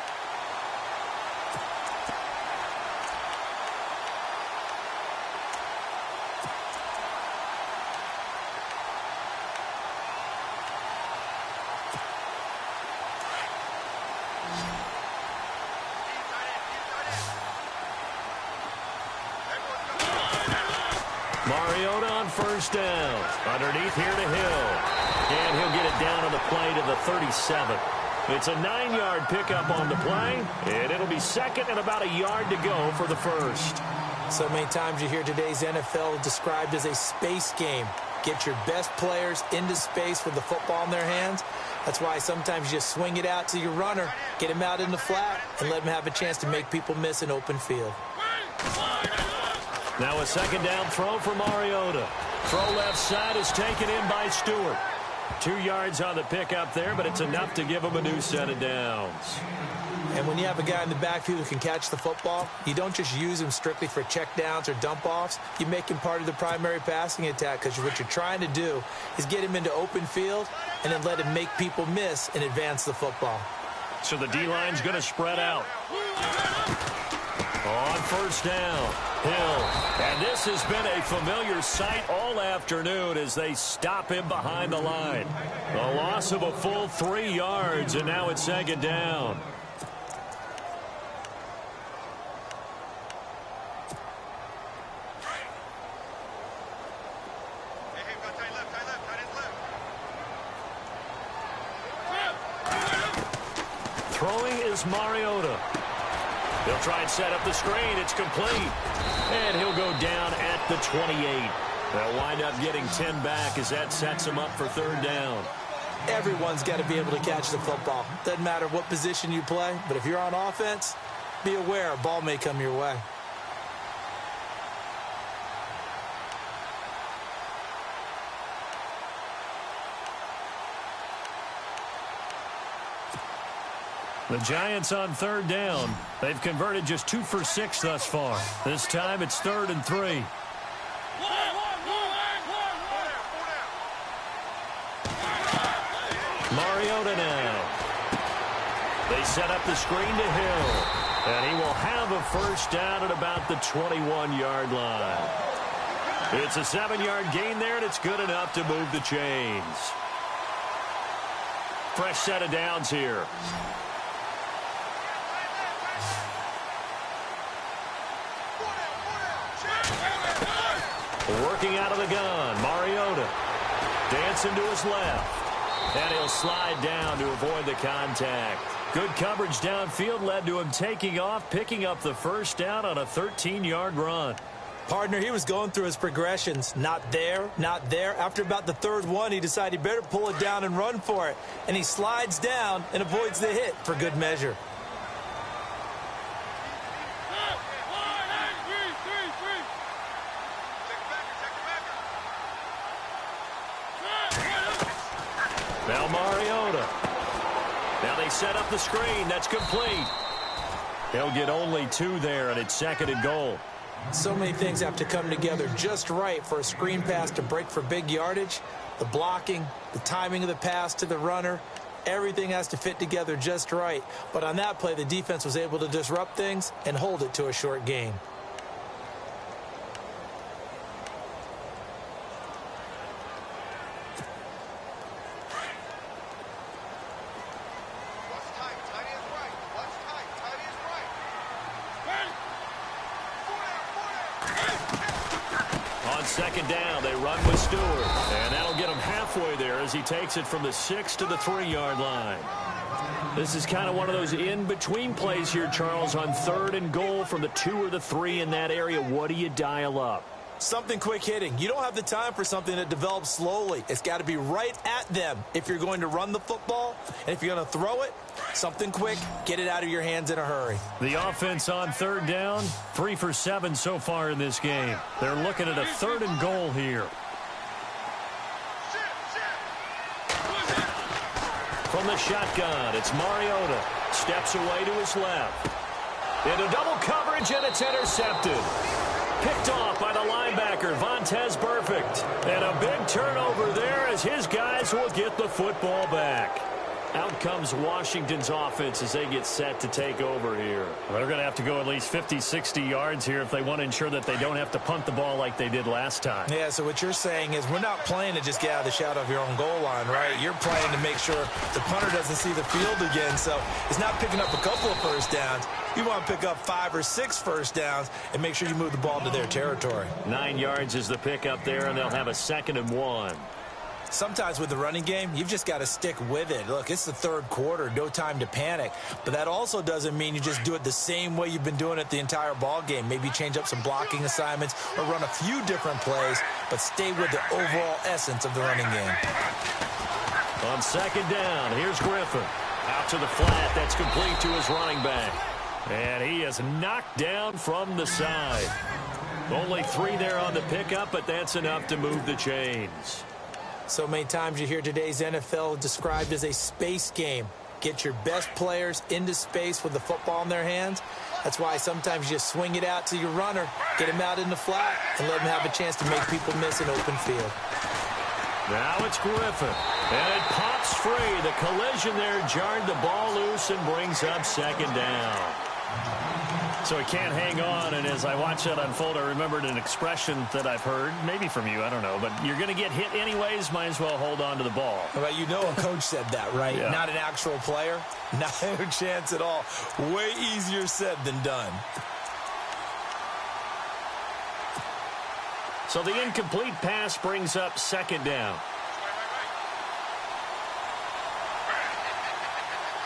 [SPEAKER 1] Mariota on first down. Underneath here to Hill. And he'll get it down on the play to the 37. It's a 9-yard pickup on the play, and it'll be second and about a yard to go for the first.
[SPEAKER 2] So many times you hear today's NFL described as a space game. Get your best players into space with the football in their hands. That's why sometimes you just swing it out to your runner, get him out in the flat, and let him have a chance to make people miss an open field.
[SPEAKER 1] Now a second down throw for Mariota. Throw left side is taken in by Stewart. 2 yards on the pickup there, but it's enough to give him a new set of downs.
[SPEAKER 2] And when you have a guy in the backfield who can catch the football, you don't just use him strictly for checkdowns or dump-offs. You make him part of the primary passing attack, because what you're trying to do is get him into open field and then let him make people miss and advance the football.
[SPEAKER 1] So the D-line's going to spread out. On first down, Hill. And this has been a familiar sight all afternoon as they stop him behind the line. A loss of a full 3 yards, and now it's second down. Throwing is Mariota. He'll try and set up the screen. It's complete. And he'll go down at the 28. They'll wind up getting 10 back as that sets him up for third down.
[SPEAKER 2] Everyone's got to be able to catch the football. Doesn't matter what position you play, but if you're on offense, be aware a ball may come your way.
[SPEAKER 1] The Giants on third down. They've converted just 2 for 6 thus far. This time it's 3rd and 3. Mariota now. They set up the screen to Hill. And he will have a first down at about the 21-yard line. It's a 7-yard gain there, and it's good enough to move the chains. Fresh set of downs here. Working out of the gun, Mariota. Dancing to his left. And he'll slide down to avoid the contact. Good coverage downfield led to him taking off, picking up the first down on a 13-yard run.
[SPEAKER 2] Partner, he was going through his progressions. Not there, not there. After about the third one, he decided he better pull it down and run for it. And he slides down and avoids the hit for good measure.
[SPEAKER 1] Now Mariota. Now they set up the screen. That's complete. He'll get only 2 there, and it's 2nd and goal.
[SPEAKER 2] So many things have to come together just right for a screen pass to break for big yardage. The blocking, the timing of the pass to the runner, everything has to fit together just right. But on that play, the defense was able to disrupt things and hold it to a short gain.
[SPEAKER 1] Second down, they run with Stewart. And that'll get him halfway there as he takes it from the 6 to the 3-yard line. This is kind of one of those in-between plays here, Charles, on 3rd and goal from the 2 or the 3 in that area. What do you dial up?
[SPEAKER 2] Something quick hitting. You don't have the time for something that develops slowly. It's got to be right at them if you're going to run the football. And if you're going to throw it, something quick, get it out of your hands in a hurry.
[SPEAKER 1] The offense on 3rd down, 3 for 7 so far in this game. They're looking at a 3rd and goal here. From the shotgun, it's Mariota. Steps away to his left. Into double coverage, and it's intercepted. Picked off by the linebacker, Vontaze Burfict. And a big turnover there as his guys will get the football back. Out comes Washington's offense as they get set to take over here. Well, they're going to have to go at least 50, 60 yards here if they want to ensure that they don't have to punt the ball like they did last time.
[SPEAKER 2] Yeah, so what you're saying is we're not playing to just get out of the shadow of your own goal line, right? You're playing to make sure the punter doesn't see the field again. So it's not picking up a couple of first downs. You want to pick up 5 or 6 first downs and make sure you move the ball into their territory.
[SPEAKER 1] 9 yards is the pickup there, and they'll have a 2nd and 1.
[SPEAKER 2] Sometimes with the running game, you've just got to stick with it. Look, it's the 3rd quarter, no time to panic. But that also doesn't mean you just do it the same way you've been doing it the entire ball game. Maybe change up some blocking assignments or run a few different plays, but stay with the overall essence of the running game.
[SPEAKER 1] On 2nd down, here's Griffin. Out to the flat, that's complete to his running back. And he is knocked down from the side. Only 3 there on the pickup, but that's enough to move the chains.
[SPEAKER 2] So many times you hear today's NFL described as a space game. Get your best players into space with the football in their hands. That's why sometimes you just swing it out to your runner, get him out in the flat, and let him have a chance to make people miss an open field.
[SPEAKER 1] Now it's Griffin, and it pops free. The collision there jarred the ball loose and brings up second down. So he can't hang on, and as I watch that unfold, I remembered an expression that I've heard, maybe from you, I don't know, but you're going to get hit anyways, might as well hold on to the ball.
[SPEAKER 2] Well, you know a coach said that, right?
[SPEAKER 1] Yeah.
[SPEAKER 2] Not an actual player. Not a chance at all. Way easier said than done.
[SPEAKER 1] So the incomplete pass brings up second down.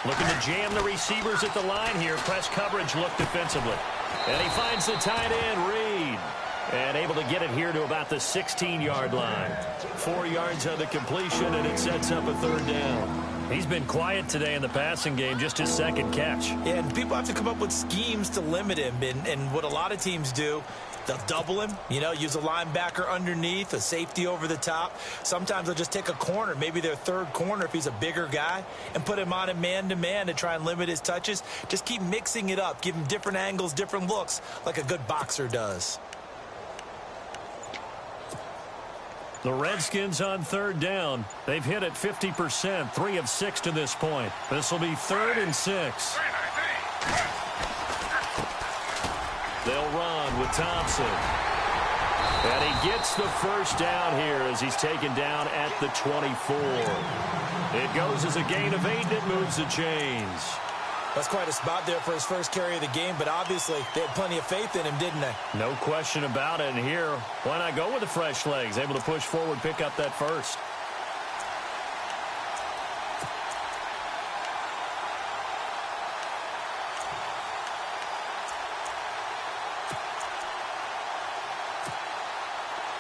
[SPEAKER 1] Looking to jam the receivers at the line here. Press coverage look defensively. And he finds the tight end, Reed. And able to get it here to about the 16-yard line. 4 yards on the completion, and it sets up a third down. He's been quiet today in the passing game, just his second catch.
[SPEAKER 2] Yeah, and people have to come up with schemes to limit him. And what a lot of teams do, they'll double him, use a linebacker underneath, a safety over the top. Sometimes they'll just take a corner, maybe their third corner if he's a bigger guy, and put him on a man-to-man to try and limit his touches. Just keep mixing it up. Give him different angles, different looks, like a good boxer does.
[SPEAKER 1] The Redskins on third down. They've hit it 50%, 3 of 6 to this point. This will be 3rd and 6. They'll run with Thompson. And he gets the first down here as he's taken down at the 24. It goes as a gain of 8, and it moves the chains.
[SPEAKER 2] That's quite a spot there for his first carry of the game, but obviously they had plenty of faith in him, didn't they?
[SPEAKER 1] No question about it. And here, why not go with the fresh legs? Able to push forward, pick up that first.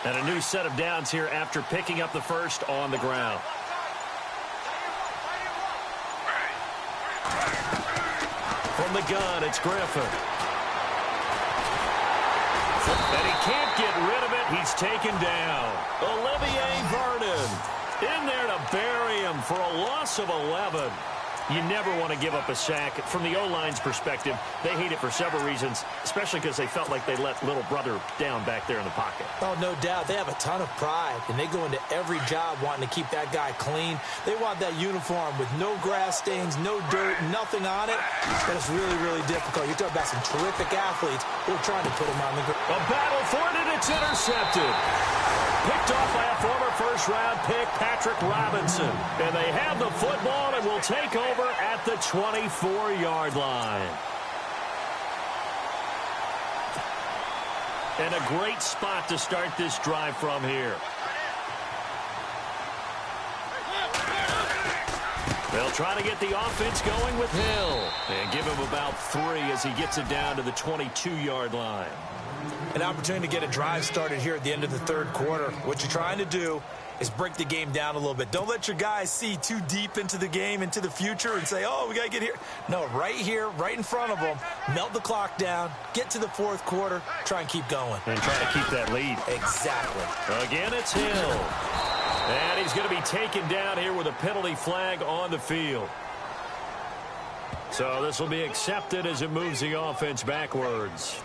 [SPEAKER 1] And a new set of downs here after picking up the first on the ground. From the gun, it's Griffin. And he can't get rid of it. He's taken down. Olivier Vernon in there to bury him for a loss of 11. You never want to give up a sack. From the O-line's perspective, they hate it for several reasons, especially because they felt like they let little brother down back there in the pocket.
[SPEAKER 2] Oh, no doubt. They have a ton of pride, and they go into every job wanting to keep that guy clean. They want that uniform with no grass stains, no dirt, nothing on it. But it's really, really difficult. You're talking about some terrific athletes who are trying to put him on the ground.
[SPEAKER 1] A battle for it, and it's intercepted. Picked off by a former first-round pick, Patrick Robinson. And they have the football and will take over at the 24-yard line. And a great spot to start this drive from here. They'll try to get the offense going with Hill. And give him about 3 as he gets it down to the 22-yard line.
[SPEAKER 2] An opportunity to get a drive started here at the end of the third quarter. What you're trying to do is break the game down a little bit. Don't let your guys see too deep into the game, into the future, and say, oh, we got to get here. No, right here, right in front of them, melt the clock down, get to the fourth quarter, try and keep going.
[SPEAKER 1] And try to keep that lead.
[SPEAKER 2] Exactly.
[SPEAKER 1] Again, it's Hill. And he's going to be taken down here with a penalty flag on the field. So this will be accepted as it moves the offense backwards.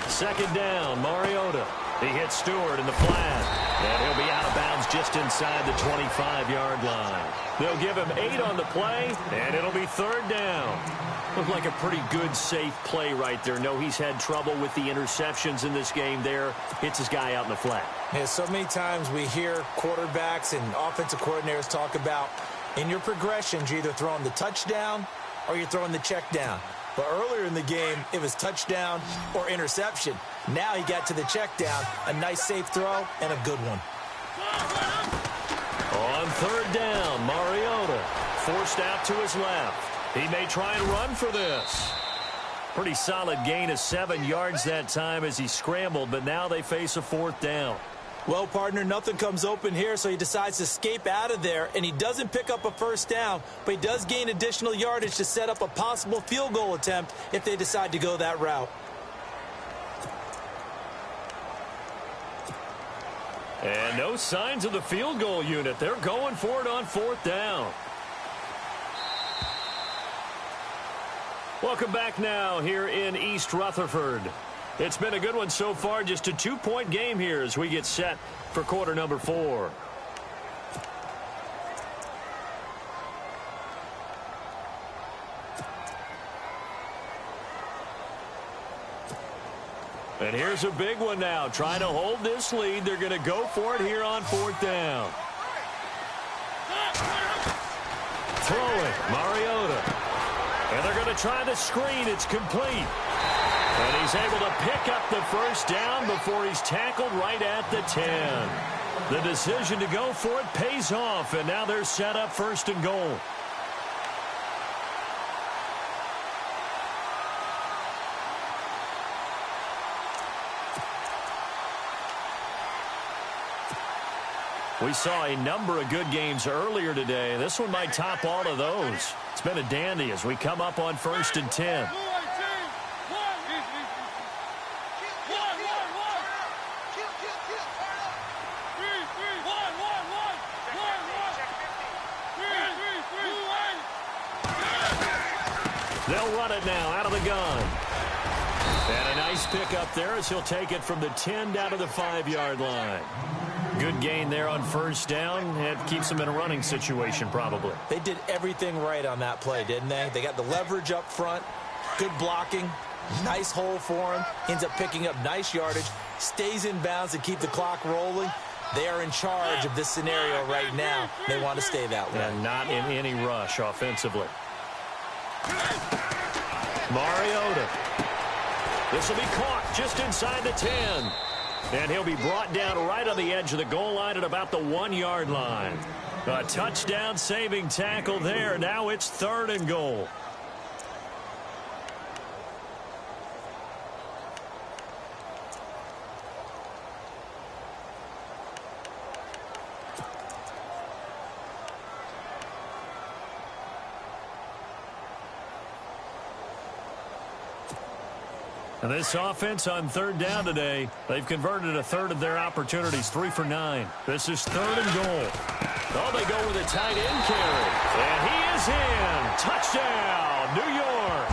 [SPEAKER 1] Second down, Mariota. He hits Stewart in the flat. And he'll be out of bounds just inside the 25-yard line. They'll give him 8 on the play, and it'll be third down. Looked like a pretty good, safe play right there. No, he's had trouble with the interceptions in this game there. Hits his guy out in the flat.
[SPEAKER 2] Yeah, so many times we hear quarterbacks and offensive coordinators talk about in your progressions, you're either throwing the touchdown or you're throwing the check down. But earlier in the game, it was touchdown or interception. Now he got to the check down, a nice safe throw, and a good one.
[SPEAKER 1] On third down, Mariota forced out to his left. He may try and run for this. Pretty solid gain of 7 yards that time as he scrambled, but now they face a fourth down.
[SPEAKER 2] Well, partner, nothing comes open here, so he decides to escape out of there, and he doesn't pick up a first down, but he does gain additional yardage to set up a possible field goal attempt if they decide to go that route.
[SPEAKER 1] And no signs of the field goal unit. They're going for it on 4th down. Welcome back now here in East Rutherford. It's been a good one so far, just a 2-point game here as we get set for quarter number 4. And here's a big one now. Trying to hold this lead. They're going to go for it here on 4th down. Throwing, Mariota. And they're going to try the screen. It's complete. And he's able to pick up the first down before he's tackled right at the 10. The decision to go for it pays off, and now they're set up 1st and goal. We saw a number of good games earlier today. This one might top all of those. It's been a dandy as we come up on 1st and 10. They'll run it now out of the gun. And a nice pick up there as he'll take it from the 10 down to the 5-yard line. Good gain there on 1st down. It keeps them in a running situation probably.
[SPEAKER 2] They did everything right on that play, didn't they? They got the leverage up front, good blocking, nice hole for him. Ends up picking up nice yardage, stays in bounds to keep the clock rolling. They are in charge of this scenario right now. They want to stay that way.
[SPEAKER 1] And not in any rush offensively. Mariota. This will be caught just inside the 10. And he'll be brought down right on the edge of the goal line at about the 1-yard line. A touchdown-saving tackle there. Now it's 3rd and goal. And this offense on 3rd down today, they've converted a third of their opportunities, 3 for 9. This is 3rd and goal. Oh, they go with a tight end carry. And he is in. Touchdown, New York.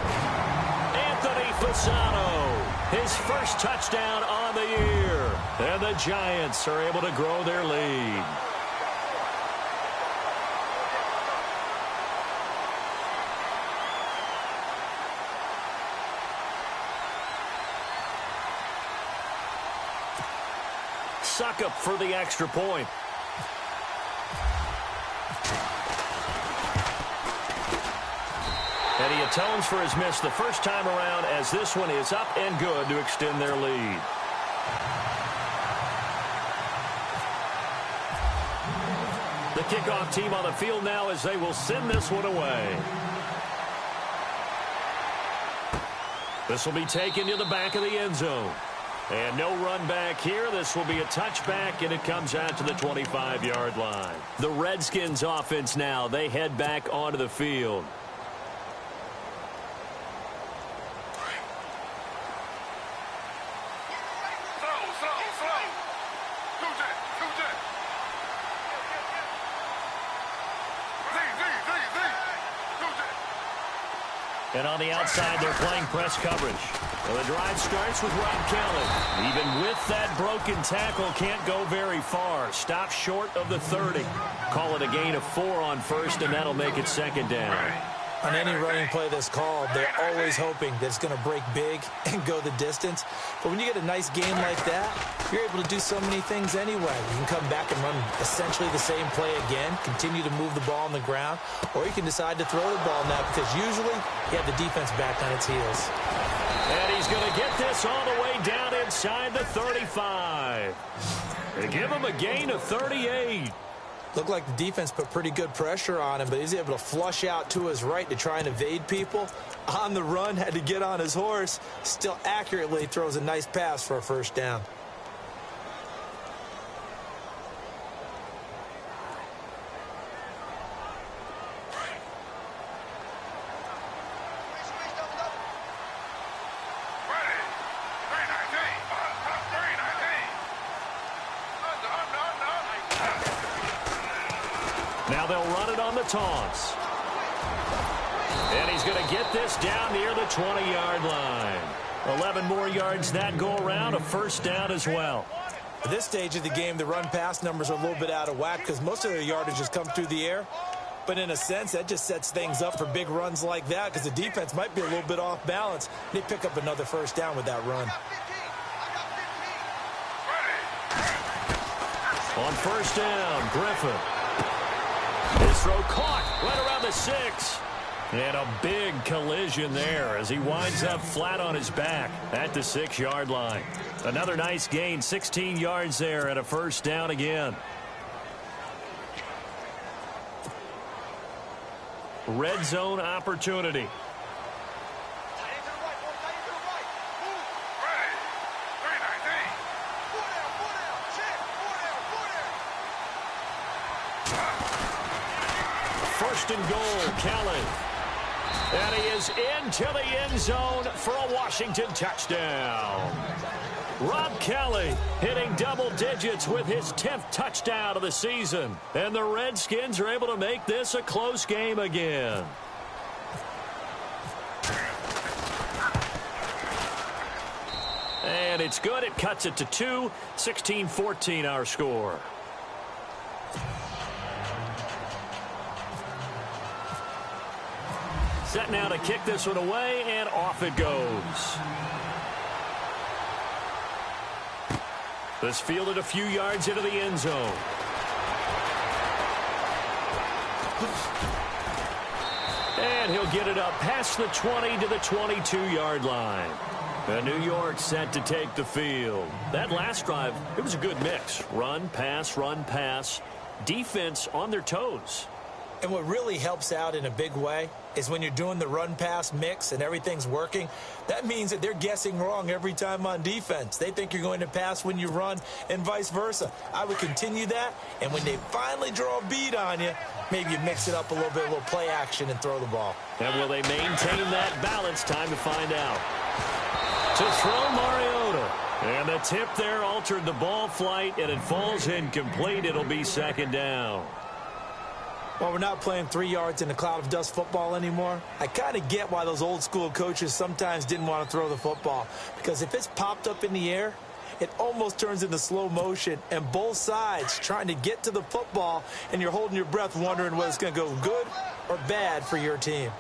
[SPEAKER 1] Anthony Fasano, his first touchdown on the year. And the Giants are able to grow their lead. Suckup for the extra point. And he atones for his miss the first time around as this one is up and good to extend their lead. The kickoff team on the field now as they will send this one away. This will be taken to the back of the end zone. And no run back here. This will be a touchback, and it comes out to the 25-yard line. The Redskins offense now, they head back onto the field. And on the outside, they're playing press coverage. Well, the drive starts with Rob Kelly. Even with that broken tackle, can't go very far. Stop short of the 30. Call it a gain of 4 on 1st, and that'll make it 2nd down.
[SPEAKER 2] On any running play that's called, they're always hoping that it's going to break big and go the distance. But when you get a nice game like that, you're able to do so many things anyway. You can come back and run essentially the same play again, continue to move the ball on the ground, or you can decide to throw the ball now because usually you have the defense back on its heels.
[SPEAKER 1] And he's going to get this all the way down inside the 35. They give him a gain of 38.
[SPEAKER 2] Looked like the defense put pretty good pressure on him, but he's able to flush out to his right to try and evade people. On the run, had to get on his horse. Still accurately throws a nice pass for a 1st down.
[SPEAKER 1] Now they'll run it on the toss. And he's going to get this down near the 20-yard line. 11 more yards that go around, a first down as well.
[SPEAKER 2] At this stage of the game, the run-pass numbers are a little bit out of whack because most of their yardage has come through the air. But in a sense, that just sets things up for big runs like that because the defense might be a little bit off balance. They pick up another first down with that run.
[SPEAKER 1] On first down, Griffin. His throw caught right around the 6. And a big collision there as he winds up flat on his back at the 6-yard line. Another nice gain, 16 yards there and a first down again. Red zone opportunity. First and goal, Kelly. And he is into the end zone for a Washington touchdown. Rob Kelly hitting double digits with his 10th touchdown of the season. And the Redskins are able to make this a close game again. And it's good. It cuts it to 2. 16-14 our score. Set now to kick this one away, and off it goes. This fielded a few yards into the end zone. And he'll get it up past the 20 to the 22-yard line. And New York set to take the field. That last drive, it was a good mix. Run, pass, defense on their toes.
[SPEAKER 2] And what really helps out in a big way is when you're doing the run-pass mix and everything's working, that means that they're guessing wrong every time on defense. They think you're going to pass when you run and vice versa. I would continue that, and when they finally draw a beat on you, maybe you mix it up a little bit, a little play action and throw the ball.
[SPEAKER 1] And will they maintain that balance? Time to find out. To throw Mariota. And the tip there altered the ball flight, and it falls incomplete. It'll be second down.
[SPEAKER 2] Well, we're not playing 3 yards in a cloud of dust football anymore. I kind of get why those old school coaches sometimes didn't want to throw the football. Because if it's popped up in the air, it almost turns into slow motion. And both sides trying to get to the football, and you're holding your breath wondering whether it's going to go good or bad for your team.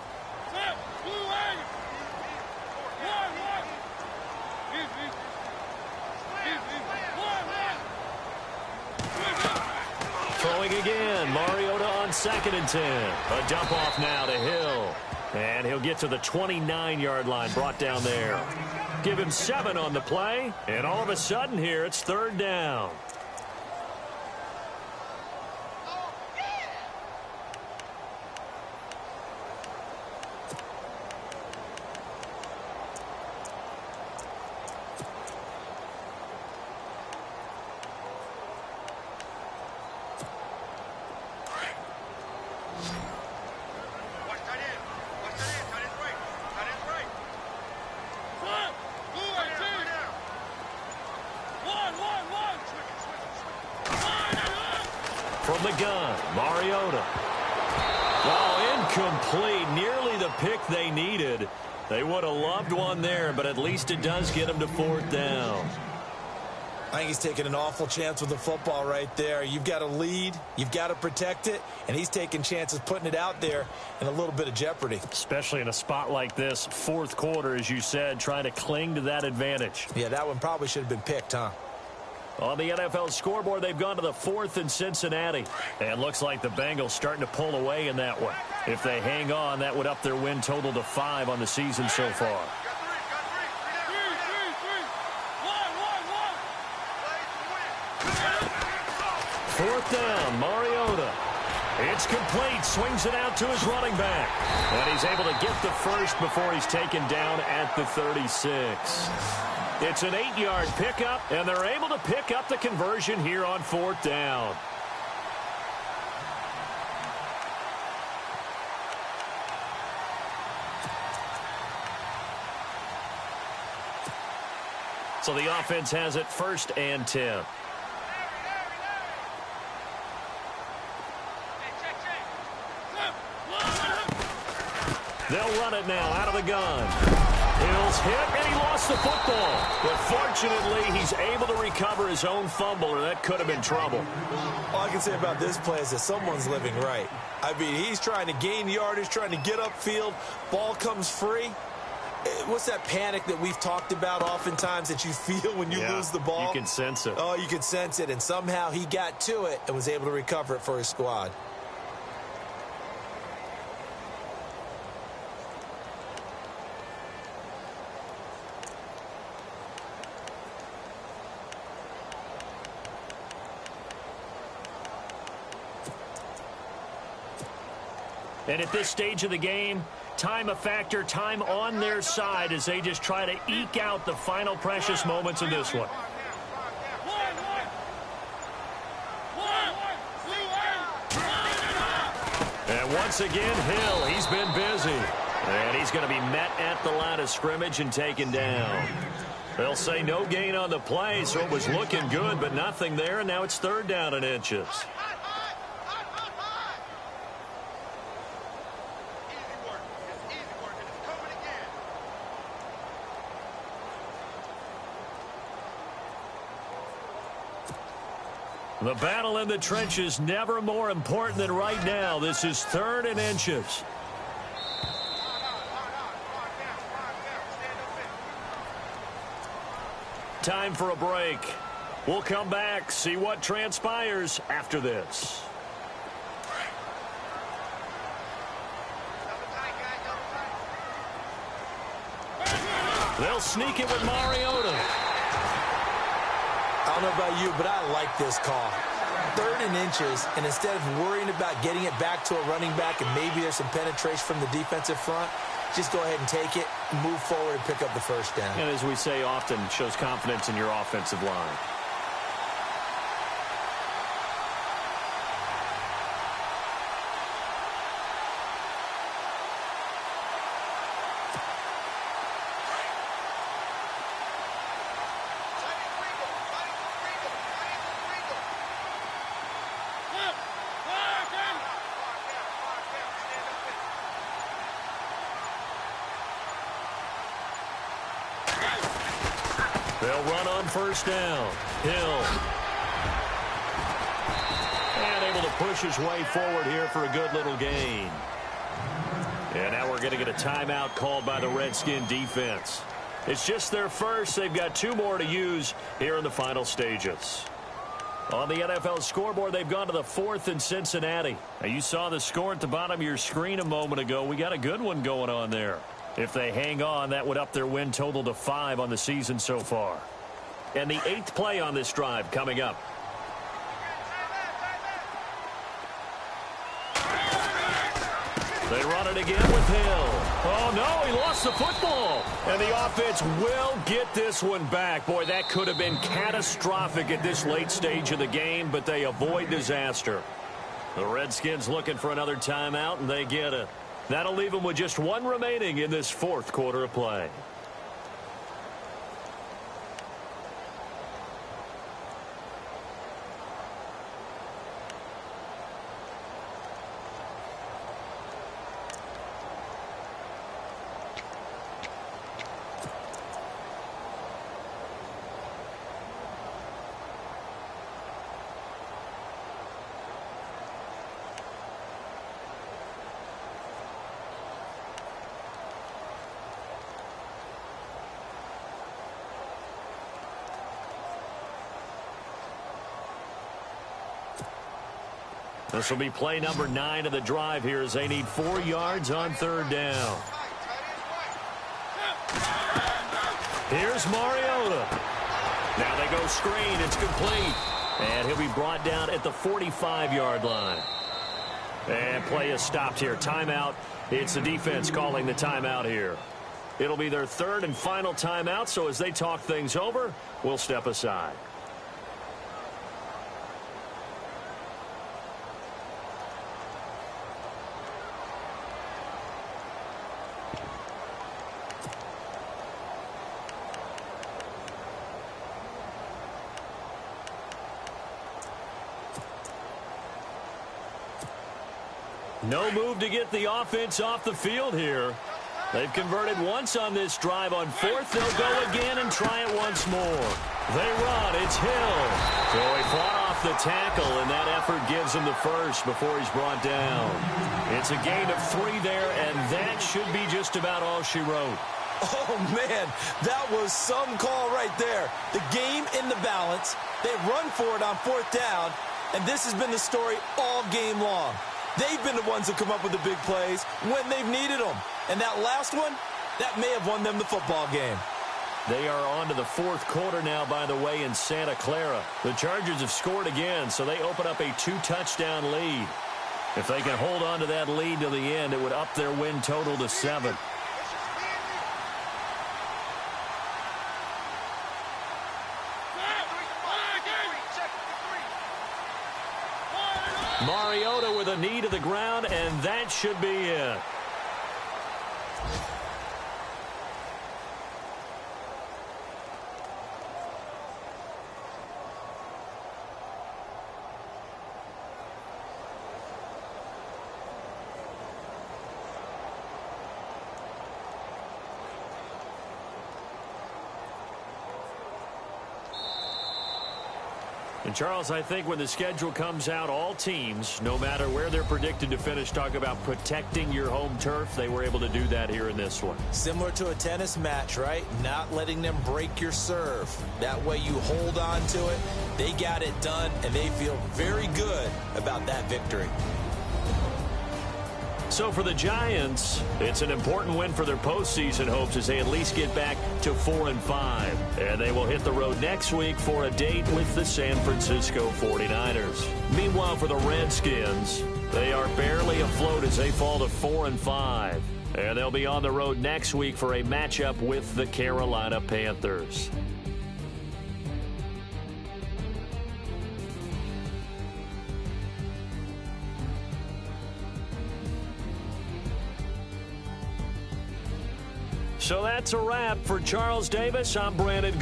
[SPEAKER 2] Throwing again, Mariota on 2nd and 10. A dump off now to Hill. And he'll get to the 29-yard line, brought down there. Give him 7 on the play, and all of a sudden here it's 3rd down. From the gun, Mariota. Oh, incomplete. Nearly the pick they needed. They would have loved one there, but at least it does get them to 4th down. I think he's taking an awful chance with the football right there. You've got to lead, you've got to protect it, and he's taking chances putting it out there in a little bit of jeopardy.
[SPEAKER 1] Especially in a spot like this, 4th quarter, as you said, trying to cling to that advantage.
[SPEAKER 2] Yeah, that one probably should have been picked, huh?
[SPEAKER 1] On the NFL scoreboard, they've gone to the 4th in Cincinnati. And looks like the Bengals starting to pull away in that one. If they hang on, that would up their win total to 5 on the season so far. Fourth down, Mariota. It's complete. Swings it out to his running back. And he's able to get the first before he's taken down at the 36. It's an 8-yard pickup, and they're able to pick up the conversion here on 4th down. So the offense has it 1st and 10. They'll run it now out of the gun. Hill's hit, and he lost the football. But fortunately, he's able to recover his own fumble, or that could have been trouble.
[SPEAKER 2] All I can say about this play is that someone's living right. I mean, he's trying to gain yardage, trying to get upfield. Ball comes free. What's that panic that we've talked about oftentimes that you feel when you lose the ball?
[SPEAKER 1] You can sense it.
[SPEAKER 2] Oh, you can sense it, and somehow he got to it and was able to recover it for his squad.
[SPEAKER 1] And at this stage of the game, time a factor, time on their side as they just try to eke out the final precious moments of this one. And once again, Hill, he's been busy. And he's going to be met at the line of scrimmage and taken down. They'll say no gain on the play, so it was looking good, but nothing there, and now it's 3rd down and inches. The battle in the trenches never more important than right now. This is 3rd and inches. Time for a break. We'll come back, see what transpires after this. They'll sneak it with Mariota.
[SPEAKER 2] I don't know about you, but I like this call. 3rd and inches, and instead of worrying about getting it back to a running back and maybe there's some penetration from the defensive front, just go ahead and take it, move forward, and pick up the 1st down.
[SPEAKER 1] And as we say often, shows confidence in your offensive line. They'll run on 1st down. Hill. And able to push his way forward here for a good little gain. And now we're going to get a timeout called by the Redskin defense. It's just their first. They've got 2 more to use here in the final stages. On the NFL scoreboard, they've gone to the 4th in Cincinnati. Now, you saw the score at the bottom of your screen a moment ago. We got a good one going on there. If they hang on, that would up their win total to 5 on the season so far. And the 8th play on this drive coming up. They run it again with Hill. Oh, no, he lost the football. And the offense will get this one back. Boy, that could have been catastrophic at this late stage of the game, but they avoid disaster. The Redskins looking for another timeout, and they get it. That'll leave them with just 1 remaining in this 4th quarter of play. This will be play number 9 of the drive here as they need 4 yards on 3rd down. Here's Mariota. Now they go screen. It's complete. And he'll be brought down at the 45-yard line. And play is stopped here. Timeout. It's the defense calling the timeout here. It'll be their 3rd and final timeout, so as they talk things over, we'll step aside. No move to get the offense off the field here. They've converted once on this drive. On fourth, they'll go again and try it once more. They run. It's Hill. So he fought off the tackle, and that effort gives him the first before he's brought down. It's a gain of 3 there, and that should be just about all she wrote.
[SPEAKER 2] Oh, man, that was some call right there. The game in the balance. They run for it on fourth down, and this has been the story all game long. They've been the ones that come up with the big plays when they've needed them. And that last one, that may have won them the football game.
[SPEAKER 1] They are on to the fourth quarter now, by the way, in Santa Clara. The Chargers have scored again, so they open up a 2-touchdown lead. If they can hold on to that lead to the end, it would up their win total to 7. Mariota with a knee to the ground, and that should be it. And Charles, I think when the schedule comes out, all teams, no matter where they're predicted to finish, talk about protecting your home turf. They were able to do that here in this one.
[SPEAKER 2] Similar to a tennis match, right? Not letting them break your serve. That way you hold on to it. They got it done, and they feel very good about that victory.
[SPEAKER 1] So for the Giants, it's an important win for their postseason hopes as they at least get back to 4-5. And they will hit the road next week for a date with the San Francisco 49ers. Meanwhile, for the Redskins, they are barely afloat as they fall to 4-5. And they'll be on the road next week for a matchup with the Carolina Panthers. So that's a wrap. For Charles Davis, I'm Brandon.